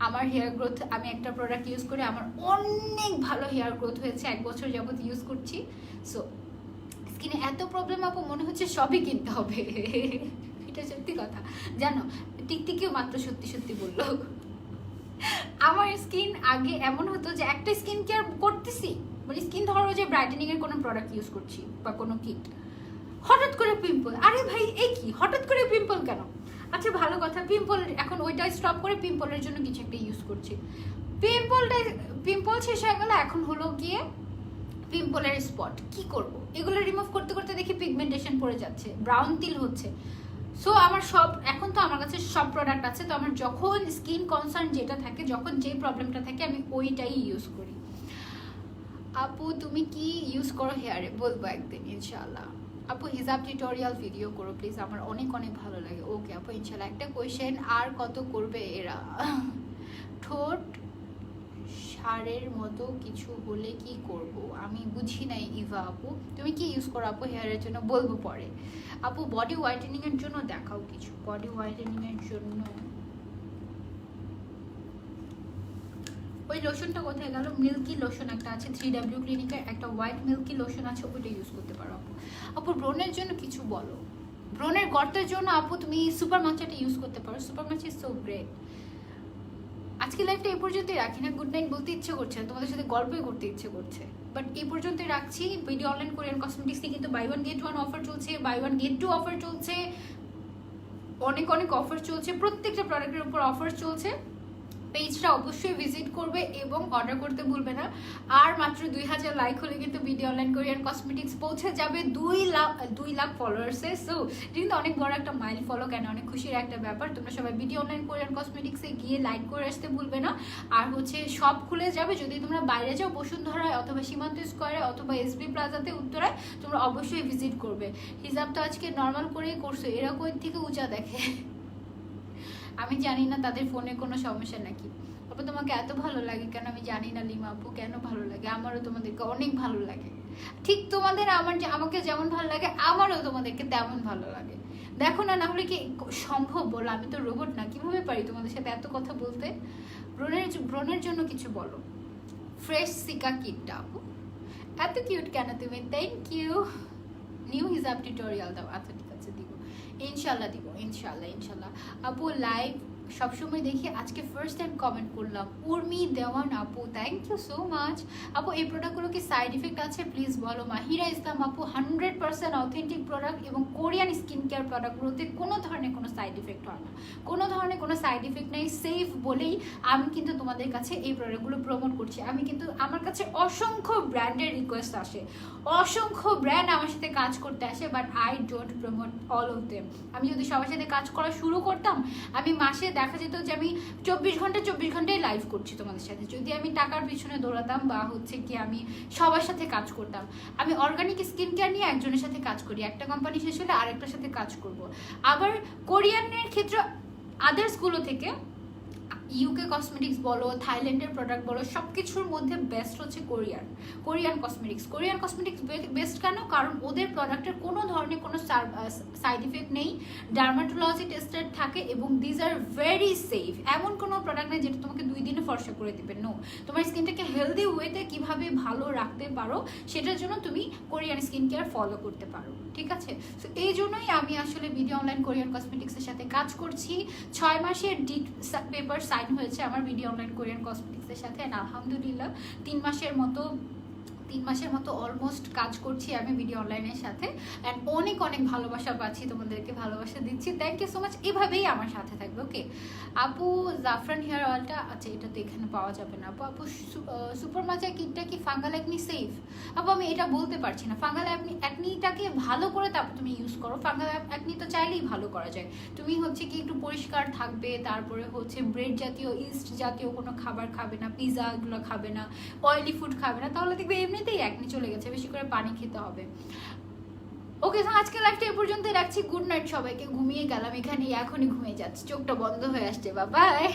আমার হেয়ার গ্রোথ, আমি একটা প্রোডাক্ট ইউজ করে আমার অনেক ভালো হেয়ার গ্রোথ হয়েছে, 1 বছর যাবত ইউজ করছি। সো স্কিনে এত প্রবলেম আপু মনে হচ্ছে সবই কিনতে হবে। এটা সত্যি কথা, জানো টিকটিকিও মাত্র সত্যি সত্যি বললো। আমার স্কিন আগে এমন হতো যে একটা স্কিন কেয়ার করতেছি, মানে স্কিন ধরো যে ব্রাইটেনিং এর কোনো প্রোডাক্ট ইউজ করছি বা কোনো কিট, হঠাৎ করে পিম্পল। আরে ভাই এই কি হঠাৎ করে পিম্পল কেন? আচ্ছা ভালো কথা, পিম্পল এখন ওইটা স্টপ করে পিম্পলের জন্য কিছু একটা ইউজ করছি। পিম্পল শেষ হয়ে গেল, এখন হলো গিয়ে পিম্পলের স্পট। কি করব? এগুলো রিমুভ করতে করতে দেখি পিগমেন্টেশন পড়ে যাচ্ছে, ব্রাউন তিল হচ্ছে। সো আমার সব, এখন তো আমার কাছে সব প্রোডাক্ট আছে, তো আমার যখন স্কিন কনসার্ন যেটা থাকে, যখন যে প্রবলেমটা থাকে আমি ওইটাই ইউজ করি। আপু তুমি কি ইউজ করো হেয়ারে? বলবো একদিন ইনশাআল্লাহ। আপু হিজাব টিউটোরিয়াল ভিডিও করো প্লিজ, আমার অনেক অনেক ভালো লাগে। ওকে আপু ইনশাআল্লাহ। একটা কোয়েশ্চেন, আর কত করবে এরা? ঠোঁট সারের মতো কিছু হলে কি করব? আমি বুঝি নাই ইভা আপু, তুমি কি ইউজ করো আপু হেয়ারের জন্য? বলবো পরে। আপু বডি হোয়াইটেনিং এর জন্য দেখাও কিছু। বডি হোয়াইটেনিং এর জন্য ওই লোশনটা কোথায় গেল? মিল্কি লোশন একটা আছে 3W ক্লিনিকের, একটা হোয়াইট মিল্কি লোশন আছে, ওইটা ইউজ করতে পারো আপু। আপু ব্রণের জন্য কিছু বলো। ব্রণের গর্তের জন্য আপু তুমি সুপার মাচাটা ইউজ করতে পারো, super much is so great. আজকে লাইফটা এই পর্যন্তই রাখি না, গুড নাইট বলতে ইচ্ছে করছে না, তোমাদের সাথে গল্পই করতে ইচ্ছে করছে, বাট এই পর্যন্তই রাখছি। ভিডিও অনলাইন কোরিয়ান কসমেটিক্সে কিন্তু buy one get one offer চলছে, buy one get two offer চলছে, অনেক অনেক অফার চলছে, প্রত্যেকটা প্রোডাক্টের উপর অফার চলছে। পেজটা অবশ্যই ভিজিট করবে এবং অর্ডার করতে ভুলবে না। আর মাত্র 2000 লাইক হলে কিন্তু ভিডিও অনলাইন কোরিয়ান কসমেটিক্স পৌঁছে যাবে 2 লাখ ফলোয়ার্সে। সো এটা কিন্তু অনেক বড় একটা মাইল ফলো, কেন অনেক খুশির একটা ব্যাপার। তোমরা সবাই ভিডিও অনলাইন কোরিয়ান কসমেটিক্সে গিয়ে লাইক করে আসতে ভুলবে না। আর হচ্ছে সব খুলে যাবে, যদি তোমরা বাইরে যাও বসুন্ধরায় অথবা সীমান্ত স্কোয়ারে অথবা এসবি প্লাজাতে উত্তরায়, তোমরা অবশ্যই ভিজিট করবে। হিজাব তো আজকে নর্মাল করেই করছো, এরা কই থেকে উঁচা দেখে? আমি জানি না তাদের ফোনে কোনো সমস্যা নাকি। আপু তোমাকে এত ভালো লাগে কেন? আমি জানি না লিমা আপু কেন ভালো লাগে, আমারও তোমাদেরকে অনেক ভালো লাগে। ঠিক তোমাদের আমাকে যেমন ভালো লাগে, আমারও তোমাদেরকে তেমন ভালো লাগে। দেখো না, না হলে কি সম্ভব বলো? আমি তো রোবট না, কিভাবে পারি তোমাদের সাথে এত কথা বলতে? ব্রণের জন্য কিছু বলো। ফ্রেশ সিকা কিটটা আপু, এত কিউট কেন তুমি? Thank you. নিউ হিজাব টিউটোরিয়াল দাও। আচ্ছা ঠিক আছে, দিব ইনশাল্লাহ, দিব ইনশাল্লাহ ইনশাল্লাহ। আপু লাইভ সবসময় দেখি, আজকে ফার্স্ট টাইম কমেন্ট করলাম। উর্মি দেওয়ান আপু, থ্যাংক ইউ সো মাচ। আপু এই প্রোডাক্টগুলো কি সাইড ইফেক্ট আছে প্লিজ বলো। মাহিরা ইসলাম আপু, 100% অথেন্টিক প্রোডাক্ট এবং কোরিয়ান স্কিন কেয়ার প্রোডাক্টগুলোতে কোনো ধরনের কোনো সাইড ইফেক্ট হয় না, কোনো ধরনের কোনো সাইড ইফেক্ট নেই, সেফ বলেই আমি কিন্তু তোমাদের কাছে এই প্রোডাক্টগুলো প্রমোট করছি। আমি কিন্তু, আমার কাছে অসংখ্য ব্র্যান্ডের রিকোয়েস্ট আসে, অসংখ্য ব্র্যান্ড আমার সাথে কাজ করতে আসে, but I don't promote all of them. আমি যদি সবার সাথে কাজ করা শুরু করতাম, আমি মাসে দেখা যেত যে আমি 24 ঘন্টায় লাইভ করছি তোমাদের সাথে। যদি আমি টাকার পিছনে দৌড়াতাম বা হচ্ছে কি আমি সবার সাথে কাজ করতাম। আমি অর্গানিক স্কিন কেয়ার নিয়ে একজনের সাথে কাজ করি, একটা কোম্পানি শেষ হলে আরেকটার সাথে কাজ করব। আবার কোরিয়ানের ক্ষেত্রে আদার্সগুলো থেকে ইউকে কসমেটিক্স বলো, থাইল্যান্ডের প্রোডাক্ট বলো, সব কিছুর মধ্যে বেস্ট হচ্ছে কোরিয়ান কসমেটিক্স বেস্ট কেন? কারণ ওদের প্রোডাক্টের কোনো ধরনের কোনো সাইড ইফেক্ট নেই, ডার্মাটোলজি টেস্টেড থাকে এবং দিজ আর ভেরি সেফ। এমন কোনো প্রোডাক্ট নেই যেটা তোমাকে 2 দিনে ফর্সা করে দেবে। নো, তোমার স্কিনটাকে হেলদি ওয়েতে কিভাবে ভালো রাখতে পারো সেটার জন্য তুমি কোরিয়ান স্কিন কেয়ার ফলো করতে পারো, ঠিক আছে? সো এই জন্যই আমি আসলে বিডি অনলাইন কোরিয়ান কসমেটিক্সের সাথে কাজ করছি। 6 মাসের পেপার সাইন হয়েছে আমার বিডি অনলাইন কোরিয়ান কসমেটিক্সের সাথে। আলহামদুলিল্লাহ 3 মাসের মতো অলমোস্ট কাজ করছি আমি বিডি অনলাইনের সাথে। অ্যান্ড অনেক অনেক ভালোবাসা পাচ্ছি, তোমাদেরকে ভালোবাসা দিচ্ছি। থ্যাংক ইউ সো মাচ, এভাবেই আমার সাথে থাকবে। ওকে আপু, জাফরান হেয়ার অয়েলটা, আচ্ছা এটা তো এখানে পাওয়া যাবে না। আপু সুপার মাজা কিটটা কি ফাঙ্গাল অ্যাকনি সেফ? আপু আমি এটা বলতে পারছি না। ফাঙ্গাল অ্যাকনিটাকে ভালো করে তারপর তুমি ইউজ করো। ফাঙ্গাল অ্যাকনি তো চাইলেই ভালো করা যায়। তুমি হচ্ছে কি একটু পরিষ্কার থাকবে, তারপরে হচ্ছে ব্রেড জাতীয়, ইস্ট জাতীয় কোনো খাবার খাবে না, পিৎজা এগুলো খাবে না, অয়েলি ফুড খাবে না, তাহলে দেখবে এমনিতেই অ্যাকনি চলে গেছে। বেশি করে পানি খেতে হবে। ওকে, আজকে লাইভটা এ পর্যন্তই রাখছি। গুড নাইট সবাইকে। ঘুমিয়ে গেলাম এখানে, এখনই ঘুমিয়ে যাচ্ছি, চোখটা বন্ধ হয়ে আসছে। বাবাই।